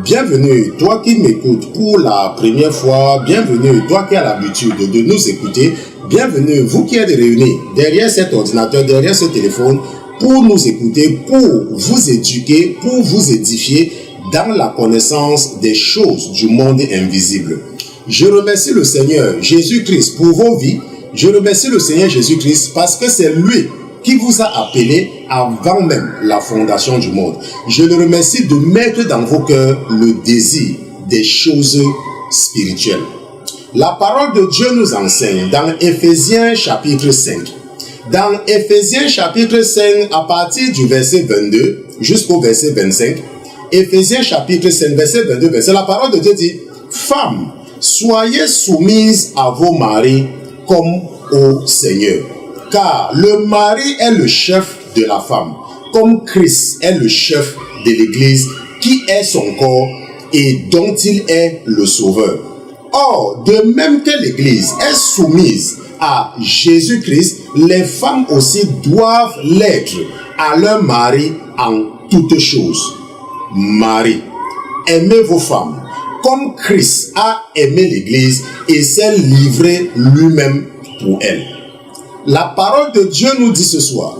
Bienvenue, toi qui m'écoutes pour la première fois, bienvenue, toi qui as l'habitude de nous écouter, bienvenue, vous qui êtes réunis derrière cet ordinateur, derrière ce téléphone, pour nous écouter, pour vous éduquer, pour vous édifier dans la connaissance des choses du monde invisible. Je remercie le Seigneur Jésus-Christ pour vos vies. Je remercie le Seigneur Jésus-Christ parce que c'est lui qui vous a appelé avant même la fondation du monde. Je le remercie de mettre dans vos cœurs le désir des choses spirituelles. La parole de Dieu nous enseigne dans Éphésiens chapitre 5. Dans Éphésiens chapitre 5, à partir du verset 22 jusqu'au verset 25, Éphésiens chapitre 5, verset 22, la parole de Dieu dit: Femmes, soyez soumises à vos maris comme au Seigneur. Car le mari est le chef de la femme, comme Christ est le chef de l'Église, qui est son corps et dont il est le sauveur. Or, de même que l'Église est soumise à Jésus-Christ, les femmes aussi doivent l'être à leur mari en toutes choses. Marie, aimez vos femmes, comme Christ a aimé l'Église et s'est livré lui-même pour elle. La parole de Dieu nous dit ce soir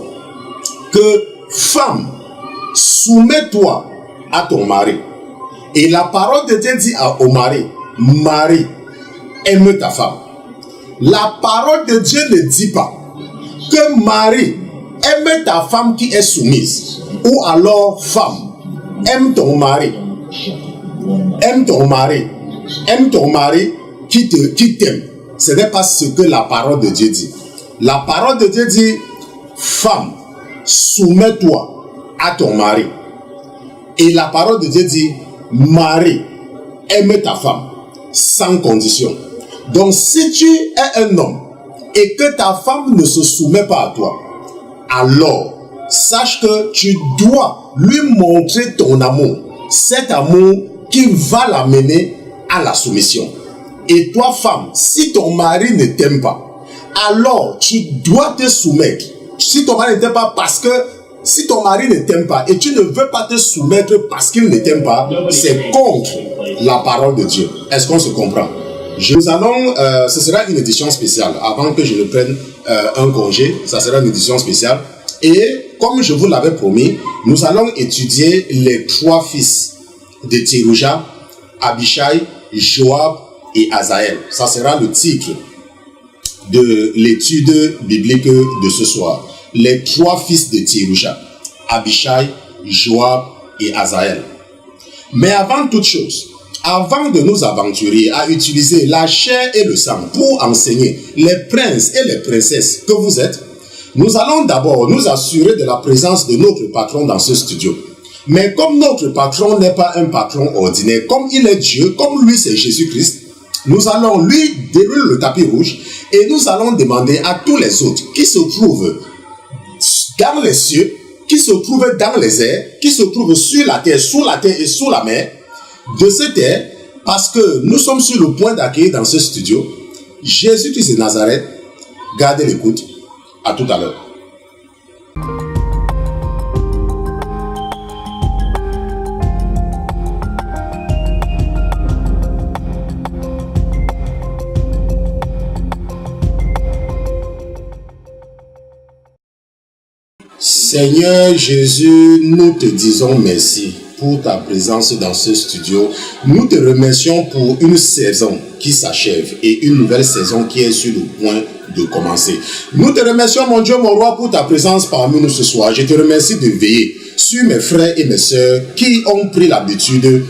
que femme, soumets-toi à ton mari. Et la parole de Dieu dit au mari: Marie, aime ta femme. La parole de Dieu ne dit pas que Marie, aime ta femme qui est soumise. Ou alors femme, aime ton mari. Aime ton mari. Aime ton mari qui t'aime. Ce n'est pas ce que la parole de Dieu dit. La parole de Dieu dit: femme, soumets-toi à ton mari. Et la parole de Dieu dit: mari, aime ta femme sans condition. Donc si tu es un homme et que ta femme ne se soumet pas à toi, alors sache que tu dois lui montrer ton amour. Cet amour qui va l'amener à la soumission. Et toi, femme, si ton mari ne t'aime pas, alors tu dois te soumettre. Si ton mari ne t'aime pas, parce que si ton mari ne t'aime pas et tu ne veux pas te soumettre parce qu'il ne t'aime pas, c'est contre la parole de Dieu. Est-ce qu'on se comprend? Ce sera une édition spéciale. Avant que je ne prenne un congé, ça sera une édition spéciale. Et comme je vous l'avais promis, nous allons étudier les 3 fils de Tsérouja, Abishai, Joab et Azaël. Ça sera le titre de l'étude biblique de ce soir. Les 3 fils de Tsérouja, Abishai, Joab et Azaël. Mais avant toute chose, avant de nous aventurer à utiliser la chair et le sang pour enseigner les princes et les princesses que vous êtes, nous allons d'abord nous assurer de la présence de notre patron dans ce studio. Mais comme notre patron n'est pas un patron ordinaire, comme il est Dieu, comme lui c'est Jésus-Christ, nous allons lui dérouler le tapis rouge et nous allons demander à tous les autres qui se trouvent dans les cieux, qui se trouvent dans les airs, qui se trouvent sur la terre et sous la mer, de se taire, parce que nous sommes sur le point d'accueillir dans ce studio Jésus-Christ de Nazareth. Gardez l'écoute. À tout à l'heure. Seigneur Jésus, nous te disons merci pour ta présence dans ce studio. Nous te remercions pour une saison qui s'achève et une nouvelle saison qui est sur le point de commencer. Nous te remercions, mon Dieu, mon roi, pour ta présence parmi nous ce soir. Je te remercie de veiller sur mes frères et mes sœurs qui ont pris l'habitude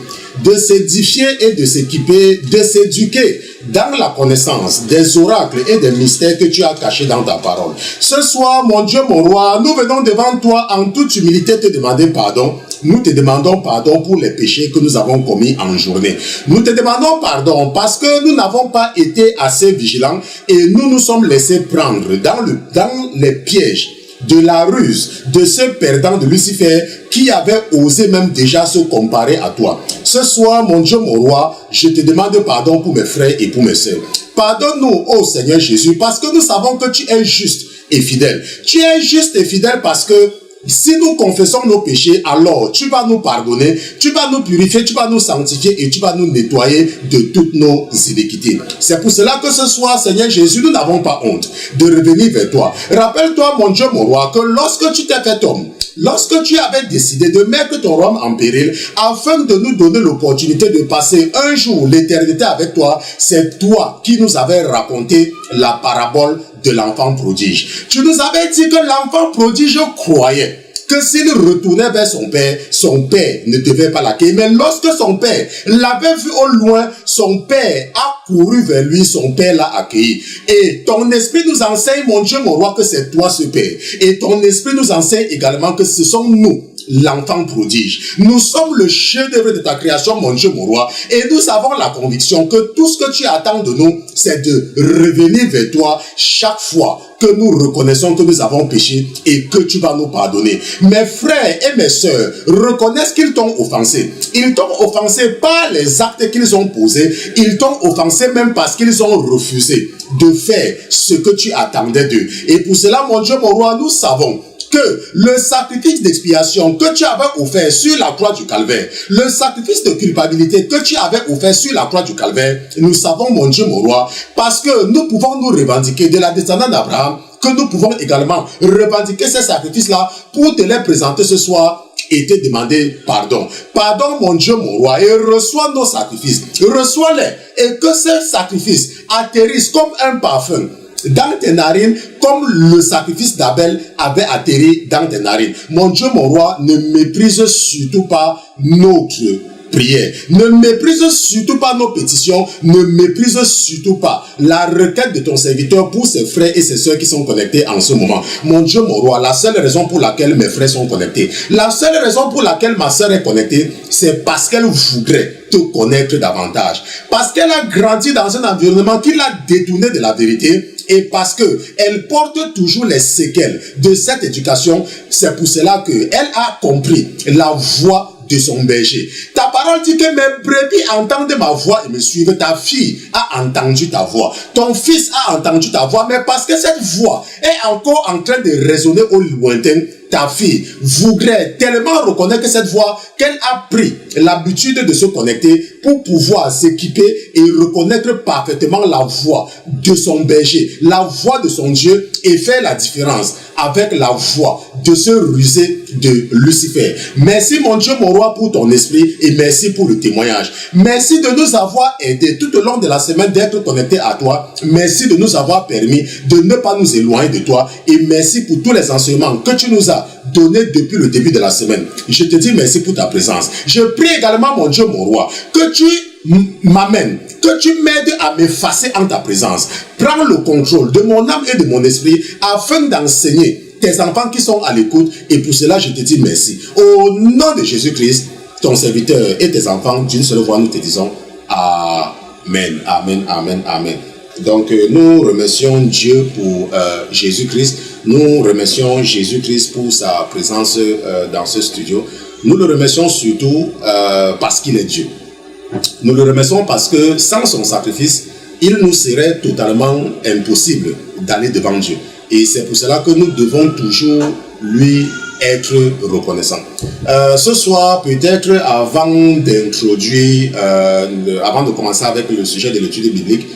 de s'édifier et de s'équiper, de s'éduquer dans la connaissance des oracles et des mystères que tu as cachés dans ta parole. Ce soir, mon Dieu, mon roi, nous venons devant toi en toute humilité te demander pardon. Nous te demandons pardon pour les péchés que nous avons commis en journée. Nous te demandons pardon parce que nous n'avons pas été assez vigilants et nous nous sommes laissés prendre dans les pièges de la ruse de ce perdant de Lucifer qui avait osé même déjà se comparer à toi. Ce soir, mon Dieu, mon roi, je te demande pardon pour mes frères et pour mes sœurs. Pardonne-nous, ô Seigneur Jésus, parce que nous savons que tu es juste et fidèle. Tu es juste et fidèle parce que Si nous confessons nos péchés, alors tu vas nous pardonner, tu vas nous purifier, tu vas nous sanctifier et tu vas nous nettoyer de toutes nos iniquités. C'est pour cela que ce soir, Seigneur Jésus, nous n'avons pas honte de revenir vers toi. Rappelle-toi, mon Dieu, mon roi, que lorsque tu t'es fait homme, lorsque tu avais décidé de mettre ton homme en péril afin de nous donner l'opportunité de passer un jour l'éternité avec toi, c'est toi qui nous avais raconté la parabole de l'enfant prodige. Tu nous avais dit que l'enfant prodige croyait que s'il retournait vers son père ne devait pas l'accueillir. Mais lorsque son père l'avait vu au loin, son père a couru vers lui, son père l'a accueilli. Et ton esprit nous enseigne, mon Dieu, mon roi, que c'est toi ce père. Et ton esprit nous enseigne également que ce sont nous, l'enfant prodige. Nous sommes le chef-d'œuvre de ta création, mon Dieu, mon roi. Et nous avons la conviction que tout ce que tu attends de nous, c'est de revenir vers toi chaque fois que nous reconnaissons que nous avons péché et que tu vas nous pardonner. Mes frères et mes sœurs reconnaissent qu'ils t'ont offensé. Ils t'ont offensé par les actes qu'ils ont posés. Ils t'ont offensé même parce qu'ils ont refusé de faire ce que tu attendais d'eux. Et pour cela, mon Dieu, mon roi, nous savons que le sacrifice d'expiation que tu avais offert sur la croix du calvaire, le sacrifice de culpabilité que tu avais offert sur la croix du calvaire, nous savons, mon Dieu, mon roi, parce que nous pouvons nous revendiquer de la descendance d'Abraham, que nous pouvons également revendiquer ces sacrifices-là pour te les présenter ce soir et te demander pardon. Pardon, mon Dieu, mon roi, et reçois nos sacrifices, reçois-les, et que ces sacrifices atterrissent comme un parfum dans tes narines, comme le sacrifice d'Abel avait atterri dans tes narines. Mon Dieu, mon roi, ne méprise surtout pas notre prière. Ne méprise surtout pas nos pétitions. Ne méprise surtout pas la requête de ton serviteur pour ses frères et ses soeurs qui sont connectés en ce moment. Mon Dieu, mon roi, la seule raison pour laquelle mes frères sont connectés, la seule raison pour laquelle ma soeur est connectée, c'est parce qu'elle voudrait te connaître davantage. Parce qu'elle a grandi dans un environnement qui l'a détourné de la vérité. Et parce que elle porte toujours les séquelles de cette éducation, c'est pour cela qu'elle a compris la voix de son berger. Ta parole dit que mes brebis entendent ma voix et me suivent. Ta fille a entendu ta voix. Ton fils a entendu ta voix. Mais parce que cette voix est encore en train de résonner au lointain, ta fille voudrait tellement reconnaître que cette voix qu'elle a pris l'habitude de se connecter pour pouvoir s'équiper et reconnaître parfaitement la voix de son berger, la voix de son Dieu et faire la différence avec la voix de ce rusé de Lucifer. Merci mon Dieu, mon roi, pour ton esprit et merci pour le témoignage. Merci de nous avoir aidés tout au long de la semaine d'être connectés à toi. Merci de nous avoir permis de ne pas nous éloigner de toi et merci pour tous les enseignements que tu nous as donnés depuis le début de la semaine. Je te dis merci pour ta présence. Je prie également, mon Dieu, mon roi, que tu m'amènes, que tu m'aides à m'effacer en ta présence. Prends le contrôle de mon âme et de mon esprit afin d'enseigner tes enfants qui sont à l'écoute et pour cela je te dis merci. Au nom de Jésus-Christ, ton serviteur et tes enfants, d'une seule voix, nous te disons Amen, Amen, Amen, Amen. Donc nous remercions Dieu pour Jésus-Christ. Nous remercions Jésus-Christ pour sa présence dans ce studio. Nous le remercions surtout parce qu'il est Dieu. Nous le remercions parce que sans son sacrifice, il nous serait totalement impossible d'aller devant Dieu. Et c'est pour cela que nous devons toujours lui être reconnaissants. Ce soir, peut-être avant d'introduire, avant de commencer avec le sujet de l'étude biblique,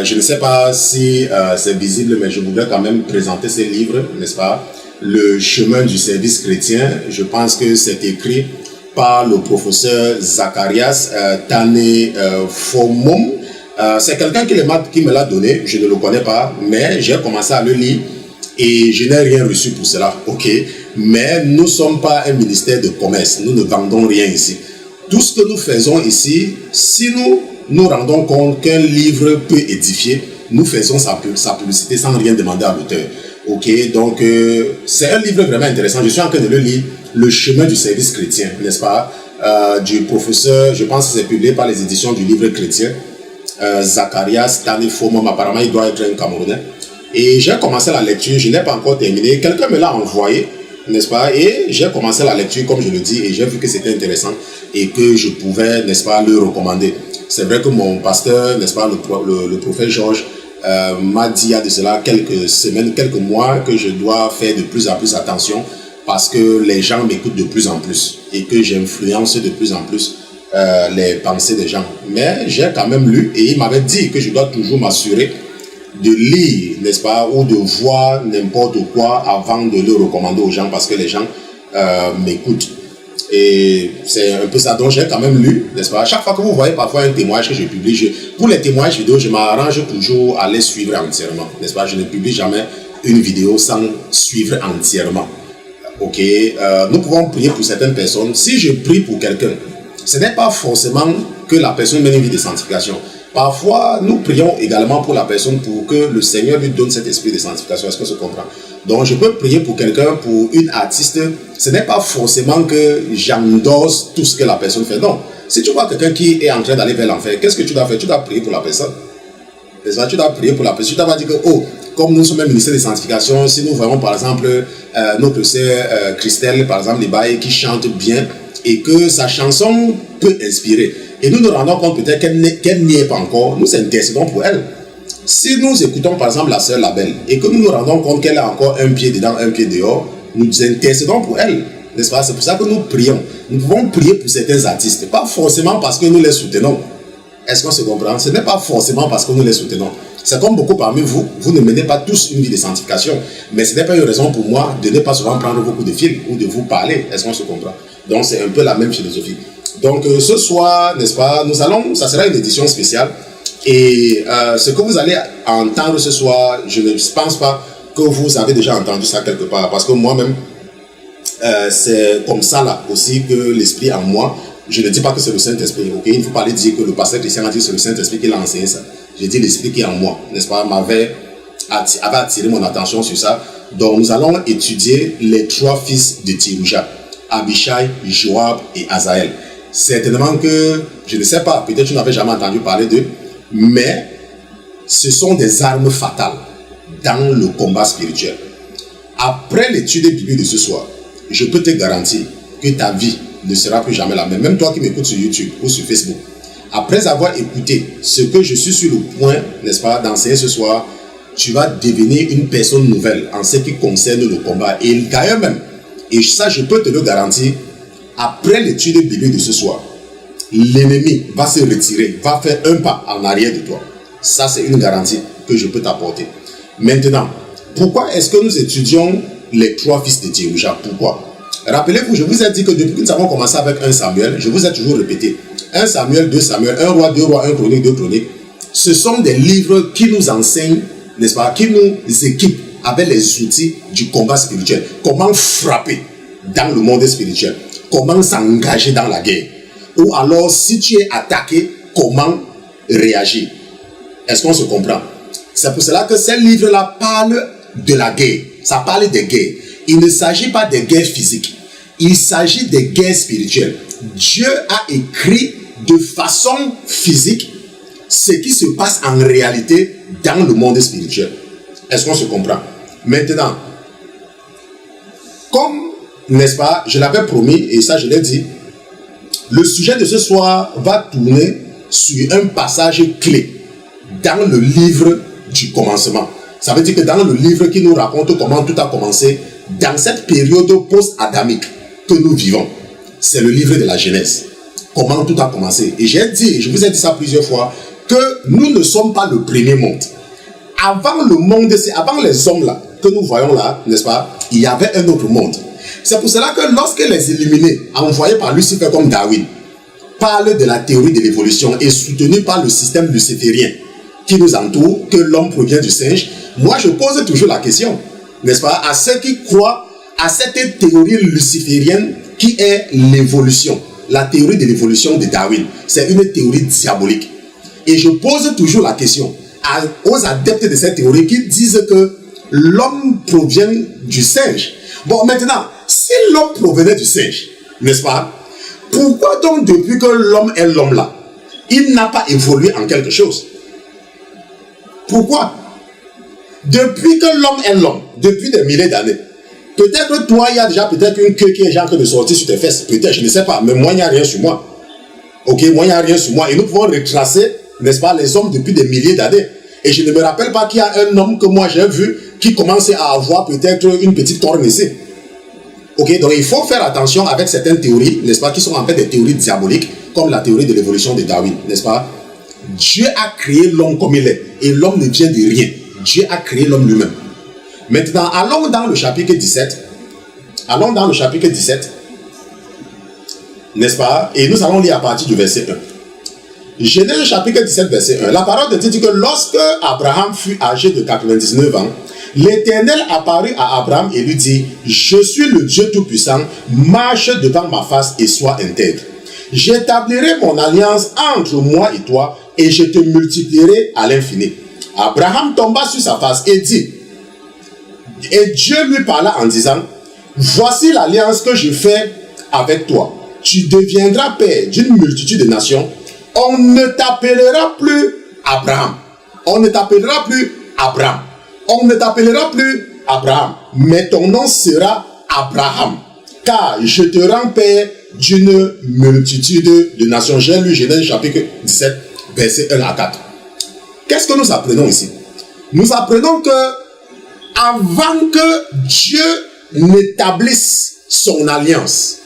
je ne sais pas si c'est visible, mais je voudrais quand même présenter ces livres, n'est-ce pas? Le chemin du service chrétien, je pense que c'est écrit par le professeur Zacharias Tanefomom. C'est quelqu'un qui me l'a donné, je ne le connais pas, mais j'ai commencé à le lire et je n'ai rien reçu pour cela, ok? Mais nous ne sommes pas un ministère de commerce, nous ne vendons rien ici. Tout ce que nous faisons ici, si nous nous rendons compte qu'un livre peut édifier, nous faisons sa publicité sans rien demander à l'auteur. Ok, donc c'est un livre vraiment intéressant. Je suis en train de le lire, Le chemin du service chrétien, n'est-ce pas, du professeur, je pense que c'est publié par les éditions du livre chrétien, Zacharias Tanefomom. Apparemment il doit être un Camerounais. Et j'ai commencé la lecture, je n'ai pas encore terminé. Quelqu'un me l'a envoyé, n'est-ce pas, et j'ai commencé la lecture comme je le dis, et j'ai vu que c'était intéressant et que je pouvais, n'est-ce pas, le recommander. C'est vrai que mon pasteur, n'est-ce pas, le prophète Georges, m'a dit il y a de cela quelques semaines, quelques mois, que je dois faire de plus en plus attention parce que les gens m'écoutent de plus en plus et que j'influence de plus en plus les pensées des gens. Mais j'ai quand même lu et il m'avait dit que je dois toujours m'assurer de lire, n'est-ce pas, ou de voir n'importe quoi avant de le recommander aux gens parce que les gens m'écoutent. Et c'est un peu ça. Donc j'ai quand même lu, n'est-ce pas. Chaque fois que vous voyez parfois un témoignage que je publie, pour les témoignages vidéo, je m'arrange toujours à les suivre entièrement, n'est-ce pas. Je ne publie jamais une vidéo sans suivre entièrement. Ok, nous pouvons prier pour certaines personnes. Si je prie pour quelqu'un, ce n'est pas forcément que la personne mène une vie de sanctification. Parfois, nous prions également pour la personne pour que le Seigneur lui donne cet esprit de sanctification. Est-ce que se comprend? Donc, je peux prier pour quelqu'un, pour une artiste. Ce n'est pas forcément que j'endosse tout ce que la personne fait. Non. Si tu vois quelqu'un qui est en train d'aller vers l'enfer, qu'est-ce que tu dois faire? Tu dois prier pour la personne. Tu dois prier pour la personne. Tu dois dire que, oh, comme nous sommes un ministère de sanctification, si nous voyons par exemple notre sœur Christelle, par exemple, les bails qui chante bien et que sa chanson peut inspirer. Et nous nous rendons compte peut-être qu'elle n'y est pas encore, nous intercédons pour elle. Si nous écoutons par exemple la sœur Labelle et que nous nous rendons compte qu'elle a encore un pied dedans, un pied dehors, nous intercédons pour elle. N'est-ce pas? C'est pour ça que nous prions. Nous pouvons prier pour certains artistes, pas forcément parce que nous les soutenons. Est-ce qu'on se comprend? Ce n'est pas forcément parce que nous les soutenons. C'est comme beaucoup parmi vous, vous ne menez pas tous une vie de sanctification. Mais ce n'est pas une raison pour moi de ne pas souvent prendre beaucoup de films ou de vous parler. Est-ce qu'on se comprend? Donc c'est un peu la même philosophie. Donc ce soir, n'est-ce pas, ça sera une édition spéciale. Et ce que vous allez entendre ce soir, je ne pense pas que vous avez déjà entendu ça quelque part. Parce que moi-même, c'est comme ça là aussi que l'esprit en moi, je ne dis pas que c'est le Saint-Esprit, ok? Il ne faut pas aller dire que le pasteur Christian a dit que c'est le Saint-Esprit qui l'a enseigné ça. Je dis l'esprit qui est en moi, n'est-ce pas, avait attiré mon attention sur ça. Donc nous allons étudier les trois fils de Tirouja, Abishai, Joab et Azaël. Certainement que, je ne sais pas, peut-être tu n'avais jamais entendu parler d'eux, mais ce sont des armes fatales dans le combat spirituel. Après l'étude biblique de ce soir, je peux te garantir que ta vie ne sera plus jamais la même. Même toi qui m'écoutes sur YouTube ou sur Facebook, après avoir écouté ce que je suis sur le point, n'est-ce pas, d'enseigner ce soir, tu vas devenir une personne nouvelle en ce qui concerne le combat. Et d'ailleurs même, et ça je peux te le garantir, après l'étude biblique de ce soir, l'ennemi va se retirer, va faire un pas en arrière de toi. Ça c'est une garantie que je peux t'apporter. Maintenant, pourquoi est-ce que nous étudions les trois fils de Tirouja? Pourquoi? Rappelez-vous, je vous ai dit que depuis que nous avons commencé avec 1 Samuel, je vous ai toujours répété, 1 Samuel, 2 Samuel, 1 roi, 2 rois, 1 chronique, 2 chroniques, ce sont des livres qui nous enseignent, n'est-ce pas, qui nous équipent avec les outils du combat spirituel. Comment frapper dans le monde spirituel, comment s'engager dans la guerre, ou alors si tu es attaqué, comment réagir. Est-ce qu'on se comprend? C'est pour cela que ces livres-là parlent de la guerre, ça parle des guerres. Il ne s'agit pas des guerres physiques, il s'agit des guerres spirituelles. Dieu a écrit de façon physique ce qui se passe en réalité dans le monde spirituel. Est-ce qu'on se comprend? Maintenant, comme, n'est-ce pas, je l'avais promis, et ça je l'ai dit, le sujet de ce soir va tourner sur un passage clé dans le livre du commencement. Ça veut dire que dans le livre qui nous raconte comment tout a commencé, dans cette période post-adamique que nous vivons, c'est le livre de la Genèse. Comment tout a commencé. Et j'ai dit, je vous ai dit ça plusieurs fois, que nous ne sommes pas le premier monde. Avant le monde, avant les hommes là, que nous voyons là, n'est-ce pas, il y avait un autre monde. C'est pour cela que lorsque les illuminés, envoyés par Lucifer comme Darwin, parlent de la théorie de l'évolution et soutenus par le système luciférien qui nous entoure, que l'homme provient du singe, moi je pose toujours la question, n'est-ce pas, à ceux qui croient à cette théorie luciférienne qui est l'évolution. La théorie de l'évolution de Darwin, c'est une théorie diabolique. Et je pose toujours la question aux adeptes de cette théorie qui disent que l'homme provient du singe. Bon, maintenant, si l'homme provenait du singe, n'est-ce pas, pourquoi donc depuis que l'homme est l'homme là, il n'a pas évolué en quelque chose? Pourquoi? Depuis que l'homme est l'homme, depuis des milliers d'années, peut-être que toi, il y a déjà peut-être une queue qui est en train de sortir sur tes fesses. Peut-être, je ne sais pas, mais moi, il n'y a rien sur moi. Ok, moi, il n'y a rien sur moi. Et nous pouvons retracer, n'est-ce pas, les hommes depuis des milliers d'années. Et je ne me rappelle pas qu'il y a un homme que moi j'ai vu qui commençait à avoir peut-être une petite corne ici. Ok, donc il faut faire attention avec certaines théories, n'est-ce pas, qui sont en fait des théories diaboliques, comme la théorie de l'évolution de Darwin, n'est-ce pas? Dieu a créé l'homme comme il est, et l'homme ne vient de rien. Dieu a créé l'homme lui-même. Maintenant, allons dans le chapitre 17. Allons dans le chapitre 17, n'est-ce pas? Et nous allons lire à partir du verset 1. Genèse chapitre 17, verset 1. La parole de Dieu dit que lorsque Abraham fut âgé de 99 ans, l'Éternel apparut à Abraham et lui dit, je suis le Dieu Tout-Puissant, marche devant ma face et sois intègre. J'établirai mon alliance entre moi et toi et je te multiplierai à l'infini. Abraham tomba sur sa face et dit, et Dieu lui parla en disant, voici l'alliance que je fais avec toi. Tu deviendras père d'une multitude de nations. On ne t'appellera plus Abraham. On ne t'appellera plus Abraham. On ne t'appellera plus Abraham. Mais ton nom sera Abraham. Car je te rends père d'une multitude de nations. J'ai lu Genèse chapitre 17, verset 1 à 4. Qu'est-ce que nous apprenons ici? Nous apprenons que avant que Dieu n'établisse son alliance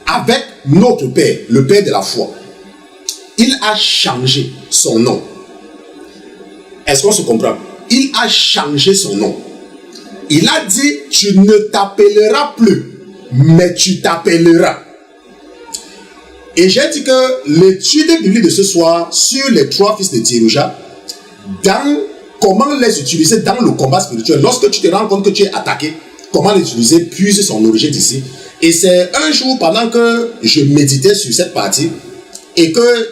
avec notre Père, le Père de la foi, il a changé son nom. Est-ce qu'on se comprend? Il a changé son nom. Il a dit, tu ne t'appelleras plus, mais tu t'appelleras. Et j'ai dit que l'étude biblique de ce soir sur les 3 fils de Thérouja, dans comment les utiliser dans le combat spirituel, lorsque tu te rends compte que tu es attaqué, comment l'utiliser puise son origine d'ici. Et c'est un jour pendant que je méditais sur cette partie et que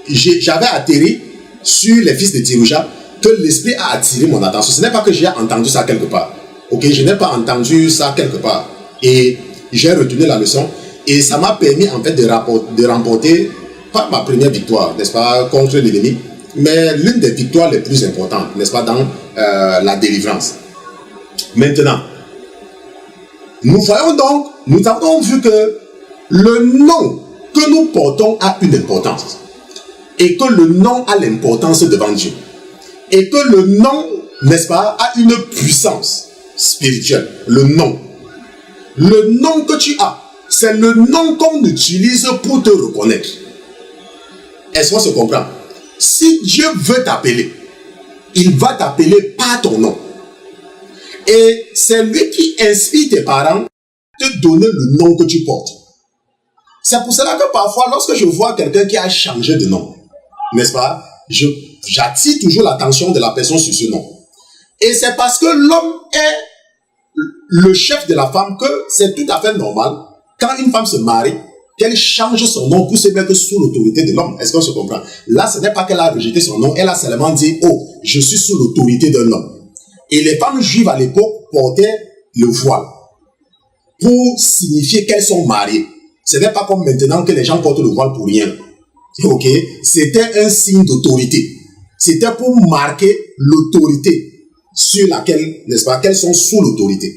j'avais atterri sur les fils de Thérouja que l'esprit a attiré mon attention. Ce n'est pas que j'ai entendu ça quelque part. Ok, je n'ai pas entendu ça quelque part. Et j'ai retenu la leçon et ça m'a permis en fait de remporter pas ma première victoire, n'est-ce pas, contre l'ennemi, mais l'une des victoires les plus importantes, n'est-ce pas, dans la délivrance. Maintenant, nous voyons donc, nous avons vu que le nom que nous portons a une importance. Et que le nom a l'importance devant Dieu. Et que le nom, n'est-ce pas, a une puissance spirituelle. Le nom. Le nom que tu as, c'est le nom qu'on utilise pour te reconnaître. Est-ce qu'on se comprend? Si Dieu veut t'appeler, il va t'appeler par ton nom. Et c'est lui qui inspire tes parents de te donner le nom que tu portes. C'est pour cela que parfois, lorsque je vois quelqu'un qui a changé de nom, n'est-ce pas, j'attire toujours l'attention de la personne sur ce nom. Et c'est parce que l'homme est le chef de la femme que c'est tout à fait normal, quand une femme se marie, qu'elle change son nom pour se mettre sous l'autorité de l'homme. Est-ce qu'on se comprend? Là, ce n'est pas qu'elle a rejeté son nom, elle a seulement dit, oh, je suis sous l'autorité d'un homme. Et les femmes juives à l'époque portaient le voile pour signifier qu'elles sont mariées. Ce n'est pas comme maintenant que les gens portent le voile pour rien. Ok? C'était un signe d'autorité. C'était pour marquer l'autorité sur laquelle, n'est-ce pas, qu'elles sont sous l'autorité.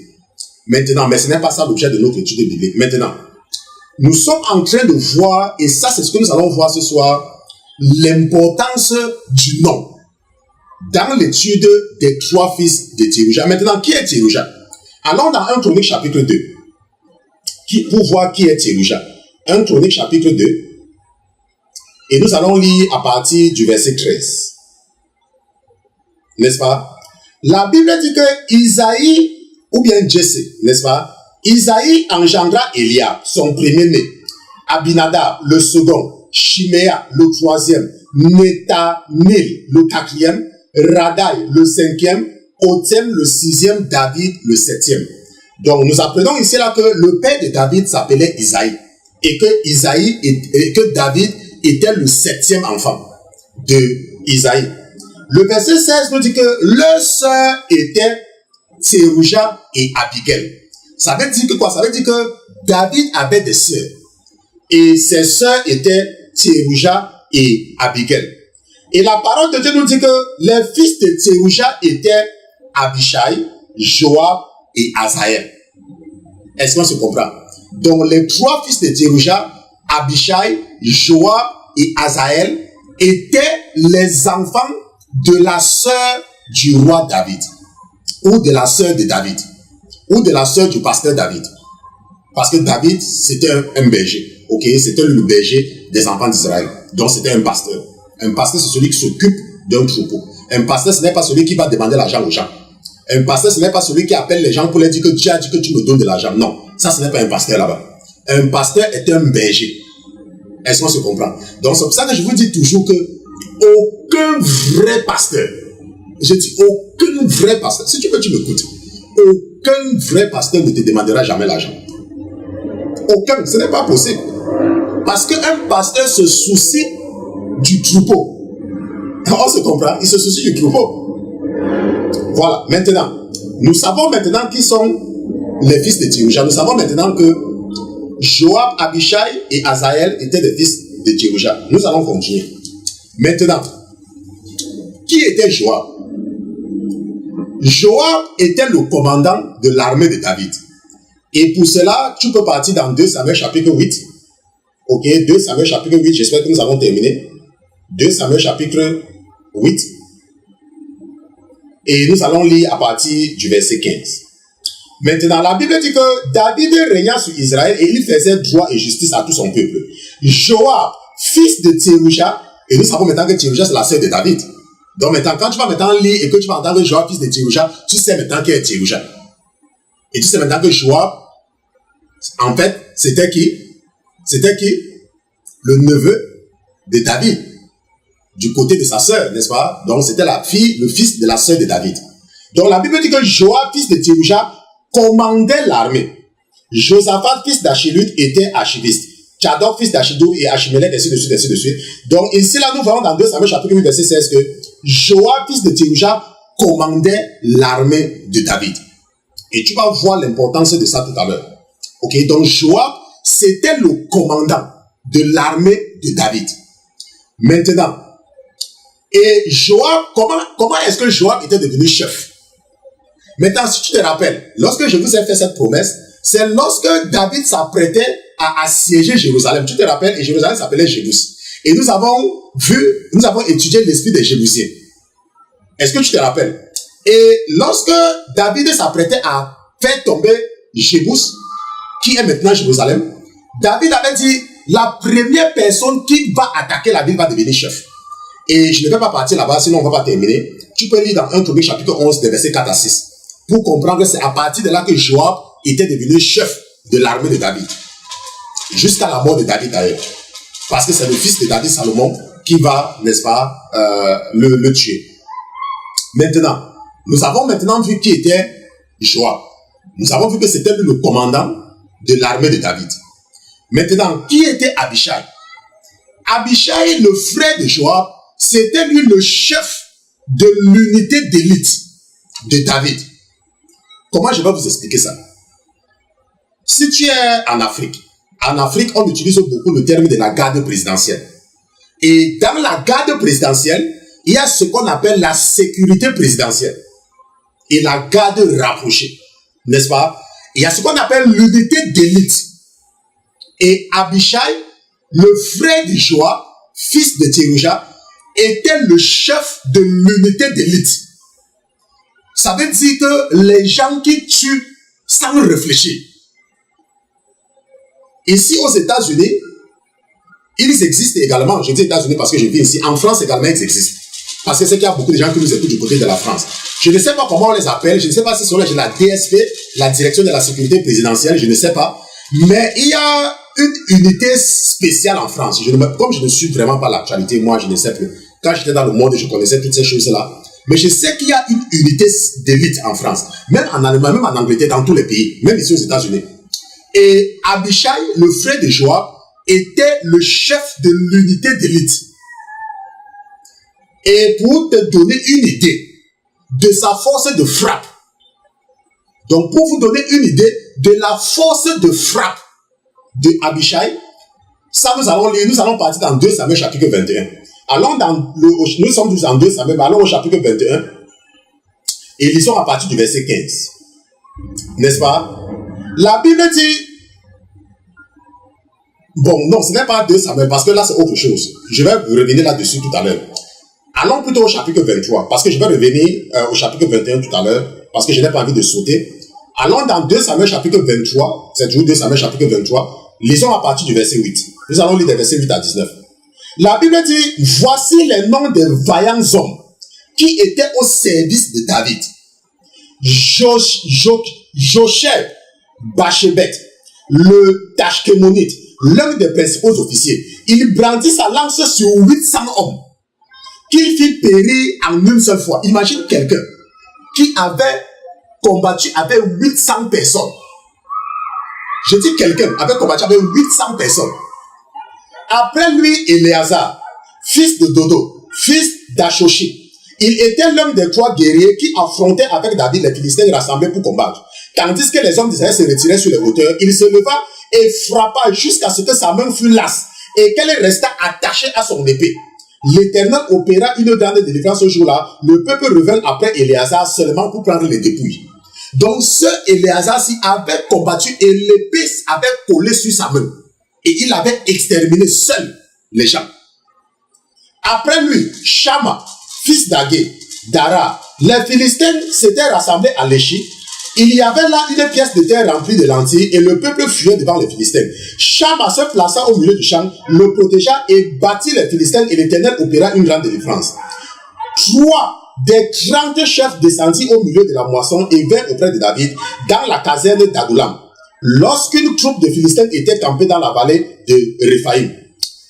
Maintenant, mais ce n'est pas ça l'objet de notre étude biblique. Maintenant, nous sommes en train de voir, et ça c'est ce que nous allons voir ce soir, l'importance du nom dans l'étude des 3 fils de Thérouja. Maintenant, qui est Thérouja? Allons dans 1 Chronique chapitre 2 pour voir qui est Thérouja. 1 Chronique chapitre 2 et nous allons lire à partir du verset 13. N'est-ce pas? La Bible dit que Isaïe, ou bien Jessé, n'est-ce pas? Isaïe engendra Eliab, son premier-né, Abinadab, le second, Chiméa, le troisième, Nethanil, le quatrième, Radai, le cinquième, Othem, le sixième, David, le septième. Donc nous apprenons ici là que le père de David s'appelait Isaïe et que David était le 7e enfant de Isaïe. Le verset 16 nous dit que leurs sœurs étaient Thérouja et Abigail. Ça veut dire que quoi? Ça veut dire que David avait des sœurs. Et ses sœurs étaient Thérouja et Abigail. Et la parole de Dieu nous dit que les fils de Thérouja étaient Abishai, Joab et Azaël. Est-ce qu'on se comprend? Donc les 3 fils de Thérouja, Abishai, Joab et Azaël, étaient les enfants de la sœur du roi David. Ou de la sœur de David. Ou de la sœur du pasteur David. Parce que David, c'était un berger. Ok, c'était le berger des enfants d'Israël. Donc, c'était un pasteur. Un pasteur, c'est celui qui s'occupe d'un troupeau. Un pasteur, ce n'est pas celui qui va demander l'argent aux gens. Un pasteur, ce n'est pas celui qui appelle les gens pour leur dire que Dieu a dit que tu me donnes de l'argent. Non, ça, ce n'est pas un pasteur là-bas. Un pasteur est un berger. Est-ce qu'on se comprend? Donc, c'est pour ça que je vous dis toujours que aucun vrai pasteur, je dis aucun vrai pasteur, si tu veux, tu m'écoutes, aucun vrai pasteur ne te demandera jamais l'argent. Aucun, ce n'est pas possible. Parce qu'un pasteur se soucie du troupeau. On se comprend, il se soucie du troupeau. Voilà, maintenant, nous savons maintenant qui sont les fils de Thérouja. Nous savons maintenant que Joab, Abishai et Azaël étaient des fils de Thérouja. Nous allons continuer. Maintenant, qui était Joab? Joab était le commandant de l'armée de David. Et pour cela, tu peux partir dans 2 Samuel chapitre 8. Ok, 2 Samuel chapitre 8, j'espère que nous avons terminé. 2 Samuel chapitre 8. Et nous allons lire à partir du verset 15. Maintenant, la Bible dit que David régna sur Israël et il faisait droit et justice à tout son peuple. Joab, fils de Thérouja, et nous savons maintenant que Thérouja c'est la sœur de David. Donc maintenant, quand tu vas maintenant lire et que tu vas entendre Joab, fils de Thérouja, tu sais maintenant qui est Thérouja. Et tu sais maintenant que Joab, en fait, c'était qui? C'était qui? Le neveu de David. Du côté de sa sœur, n'est-ce pas? Donc c'était la fille, le fils de la sœur de David. Donc la Bible dit que Joab, fils de Thérouja, commandait l'armée. Josaphat, fils d'Achilud, était archiviste. Tchadok, fils d'Achidou et Achimelech, ainsi de suite, ainsi de suite. Donc ici, là, nous voyons dans 2 Samuel chapitre 8, verset 16 que Joab, fils de Thérouja, commandait l'armée de David. Et tu vas voir l'importance de ça tout à l'heure. Ok, donc Joab, c'était le commandant de l'armée de David. Maintenant, et Joab, comment est-ce que Joab était devenu chef? Maintenant, si tu te rappelles, lorsque je vous ai fait cette promesse, c'est lorsque David s'apprêtait à assiéger Jérusalem. Tu te rappelles, et Jérusalem s'appelait Jébus. Et nous avons étudié l'esprit des Jébusiens. Est-ce que tu te rappelles? Et lorsque David s'apprêtait à faire tomber Jébus, qui est maintenant Jérusalem, David avait dit, la première personne qui va attaquer la ville va devenir chef. Et je ne vais pas partir là-bas, sinon on ne va pas terminer. Tu peux lire dans 1 Chronique chapitre 11, des versets 4 à 6, pour comprendre que c'est à partir de là que Joab était devenu chef de l'armée de David. Jusqu'à la mort de David d'ailleurs. Parce que c'est le fils de David, Salomon, qui va, n'est-ce pas, le tuer. Maintenant, nous avons maintenant vu qui était Joab. Nous avons vu que c'était lui le commandant de l'armée de David. Maintenant, qui était Abishai? Abishai, le frère de Joab, c'était lui le chef de l'unité d'élite de David. Comment je vais vous expliquer ça? Si tu es en Afrique, on utilise beaucoup le terme de la garde présidentielle. Et dans la garde présidentielle, il y a ce qu'on appelle la sécurité présidentielle et la garde rapprochée, n'est-ce pas? Il y a ce qu'on appelle l'unité d'élite. Et Abishai, le frère de Joab, fils de Thérouja, était le chef de l'unité d'élite. Ça veut dire que les gens qui tuent sans réfléchir. Ici aux États-Unis, ils existent également. Je dis États-Unis parce que je vis ici. En France également, ils existent. Parce que c'est qu'il y a beaucoup de gens qui nous écoutent du côté de la France. Je ne sais pas comment on les appelle. Je ne sais pas si c'est la DSP, la Direction de la Sécurité Présidentielle. Je ne sais pas. Mais il y a une unité spéciale en France. Comme je ne suis vraiment pas l'actualité, moi, je ne sais plus. Quand j'étais dans le monde, je connaissais toutes ces choses-là. Mais je sais qu'il y a une unité d'élite en France. Même en Allemagne, même en Angleterre, dans tous les pays. Même ici aux États-Unis. Et Abishai, le frère de Joab, était le chef de l'unité d'élite. Et pour te donner une idée de sa force de frappe, donc pour vous donner une idée de la force de frappe de Abishai, ça nous allons lire, nous allons partir dans 2 Samuel chapitre 21. Nous sommes dans 2 Samuel, mais allons au chapitre 21 et lisons à partir du verset 15. N'est-ce pas? La Bible dit, bon, non, ce n'est pas 2 Samuel, parce que là c'est autre chose. Je vais revenir là-dessus tout à l'heure. Allons plutôt au chapitre 23, parce que je vais revenir au chapitre 21 tout à l'heure, parce que je n'ai pas envie de sauter. Allons dans 2 Samuel chapitre 23, c'est toujours 2 Samuel chapitre 23, lisons à partir du verset 8. Nous allons lire des versets 8 à 19. La Bible dit, voici les noms des vaillants hommes qui étaient au service de David. Josheb Bachebet, le Tachkemonite, l'un des principaux officiers, il brandit sa lance sur 800 hommes qu'il fit périr en une seule fois. Imagine quelqu'un qui avait combattu avec 800 personnes. Je dis quelqu'un avait combattu avec 800 personnes. Après lui, Éléazar, fils de Dodo, fils d'Ashoshi, il était l'un des 3 guerriers qui affrontaient avec David les Philistins rassemblés pour combattre. Tandis que les hommes d'Israël se retiraient sur les hauteurs, il se leva et frappa jusqu'à ce que sa main fût lasse et qu'elle resta attachée à son épée. L'Éternel opéra une grande délivrance ce jour-là. Le peuple revint après Éléazar seulement pour prendre les dépouilles. Donc ce Éléazar-ci avait combattu et l'épée avait collé sur sa main. Et il avait exterminé seul les gens. Après lui, Shama, fils d'Agé, Dara, les Philistins s'étaient rassemblés à Léchi. Il y avait là une pièce de terre remplie de lentilles et le peuple fuyait devant les Philistins. Shama se plaça au milieu du champ, le protégea et battit les Philistins et l'Éternel opéra une grande délivrance. 3 des 30 chefs descendirent au milieu de la moisson et vinrent auprès de David dans la caserne d'Adullam. Lorsqu'une troupe de Philistins était campée dans la vallée de Réphaïm,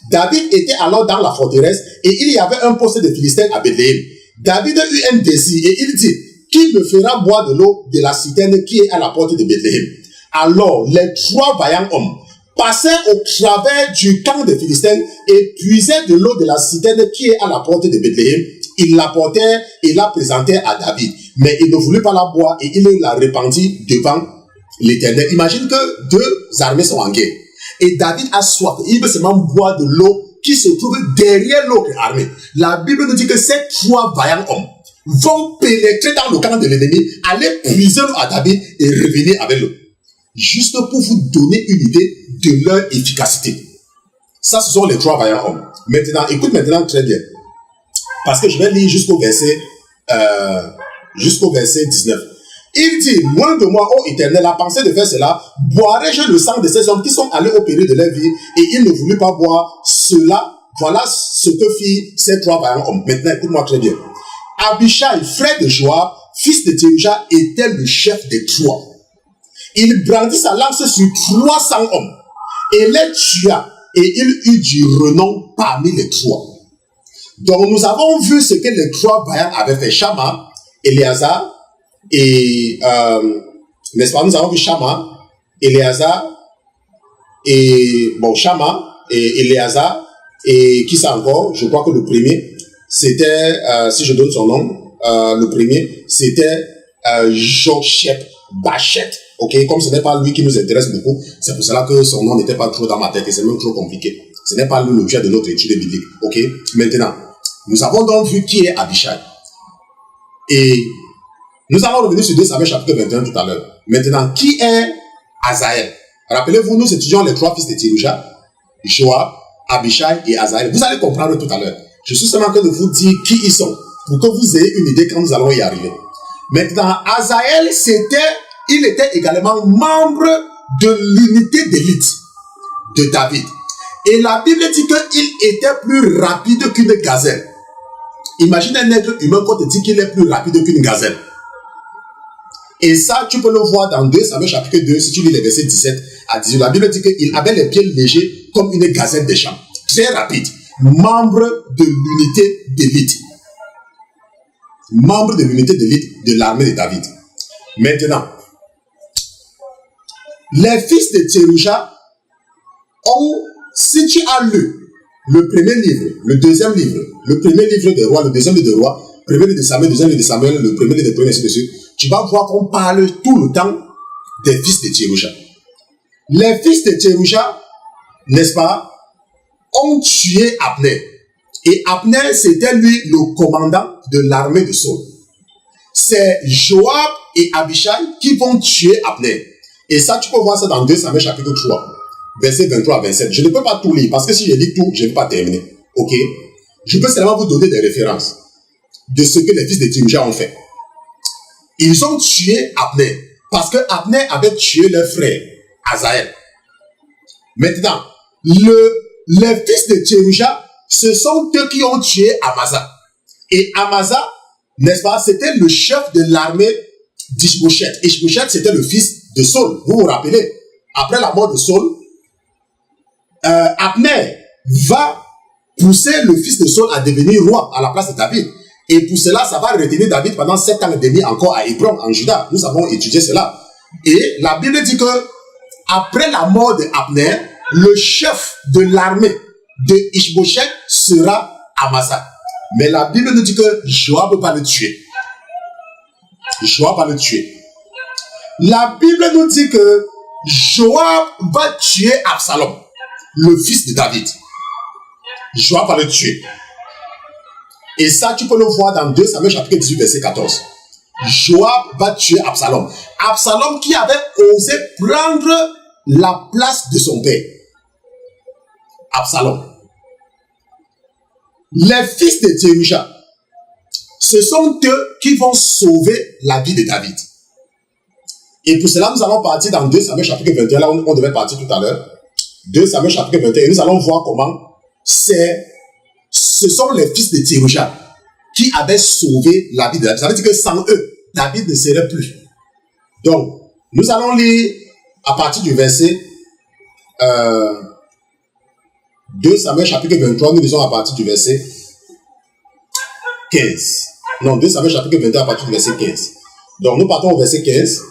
David était alors dans la forteresse et il y avait un poste de Philistins à Bethléem. David eut un désir et il dit, qui me fera boire de l'eau de la citerne qui est à la porte de Bethléem? Alors les 3 vaillants hommes passèrent au travers du camp des Philistins et puisaient de l'eau de la citerne qui est à la porte de Bethléem. Ils l'apportèrent et la présentèrent à David. Mais il ne voulut pas la boire et il la répandit devant l'Éternel. Imagine que 2 armées sont en guerre. Et David a soif. Il veut seulement boire de l'eau qui se trouve derrière l'autre armée. La Bible nous dit que ces 3 vaillants hommes vont pénétrer dans le camp de l'ennemi, aller puiser l'eau à David et revenir avec l'eau. Juste pour vous donner une idée de leur efficacité. Ça, ce sont les 3 vaillants hommes. Maintenant, écoute maintenant très bien. Parce que je vais lire jusqu'au verset 19. Il dit, loin de moi, ô Éternel, la pensée de faire cela, boirai-je le sang de ces hommes qui sont allés au péril de leur vie et ils ne voulaient pas boire cela. Voilà ce que firent ces 3 vaillants hommes. Maintenant, écoute-moi très bien. Abishai, frère de Joab, fils de Théouja, était le chef des 3. Il brandit sa lance sur 300 hommes et les tua et il eut du renom parmi les 3. Donc nous avons vu ce que les 3 vaillants avaient fait. Shama, Éléazar et n'est-ce pas, nous avons vu Shama, Éléazar et Shama et Éléazar et qui ça encore? Je crois que le premier c'était, si je donne son nom, le premier c'était Josheb Bachet. Ok, comme ce n'est pas lui qui nous intéresse beaucoup, c'est pour cela que son nom n'était pas trop dans ma tête et c'est même trop compliqué. Ce n'est pas lui l'objet de notre étude biblique. Ok, maintenant, nous avons donc vu qui est Abishai. Et nous allons revenir sur 2 Samuel chapitre 21 tout à l'heure. Maintenant, qui est Azaël? Rappelez-vous, nous étudions les 3 fils de Théouja, Joab, Abishai et Azaël. Vous allez comprendre tout à l'heure. Je suis seulement en train de vous dire qui ils sont, pour que vous ayez une idée quand nous allons y arriver. Maintenant, Azaël, il était également membre de l'unité d'élite de David. Et la Bible dit qu'il était plus rapide qu'une gazelle. Imagine un être humain qu'on te dit qu'il est plus rapide qu'une gazelle. Et ça, tu peux le voir dans 2 Samuel chapitre 2, si tu lis les versets 17 à 18. La Bible dit qu'il avait les pieds légers comme une gazelle des champs. Très rapide. Membre de l'unité d'élite. Membre de l'unité d'élite de l'armée de David. Maintenant, les fils de Théouja ont, si tu as lu le premier livre, le deuxième livre, le premier livre des rois, le deuxième livre des rois, premier livre de Samuel, deuxième livre de Samuel, le premier livre des premiers, ainsi de suite, tu vas voir qu'on parle tout le temps des fils de Théouja. Les fils de Théouja, n'est-ce pas, ont tué Abner. Et Abner, c'était lui le commandant de l'armée de Saul. C'est Joab et Abishai qui vont tuer Abner. Et ça, tu peux voir ça dans 2 Samuel chapitre 3, verset 23 à 27. Je ne peux pas tout lire, parce que si je lis tout, je ne vais pas terminer. Ok? Je peux seulement vous donner des références de ce que les fils de Théouja ont fait. Ils ont tué Abner. Parce que Abner avait tué leur frère, Asaël. Maintenant, les fils de Tséroucha, ce sont eux qui ont tué Amasa. Et Amasa, n'est-ce pas, c'était le chef de l'armée d'Ishbosheth. Ishbosheth, c'était le fils de Saul. Vous vous rappelez, après la mort de Saul, Abner va pousser le fils de Saul à devenir roi à la place de David. Et pour cela, ça va retenir David pendant 7 ans et demi encore à Hébron, en Juda. Nous avons étudié cela. Et la Bible dit que après la mort de Abner, le chef de l'armée de Ishbosheth sera Amasa. Mais la Bible nous dit que Joab va le tuer. Joab va le tuer. La Bible nous dit que Joab va tuer Absalom, le fils de David. Joab va le tuer. Et ça, tu peux le voir dans 2 Samuel chapitre 18, verset 14. Joab va tuer Absalom. Absalom qui avait osé prendre la place de son père. Absalom. Les fils de Tséroucha, ce sont eux qui vont sauver la vie de David. Et pour cela, nous allons partir dans 2 Samuel chapitre 21, là où on devait partir tout à l'heure. 2 Samuel chapitre 21, et nous allons voir comment ce sont les fils de Tséroucha qui avaient sauvé la vie de David. Ça veut dire que sans eux, David ne serait plus. Donc, nous allons lire à partir du verset 2 Samuel chapitre 23, nous lisons à partir du verset 15. Non, 2 Samuel chapitre 21 à partir du verset 15. Donc, nous partons au verset 15.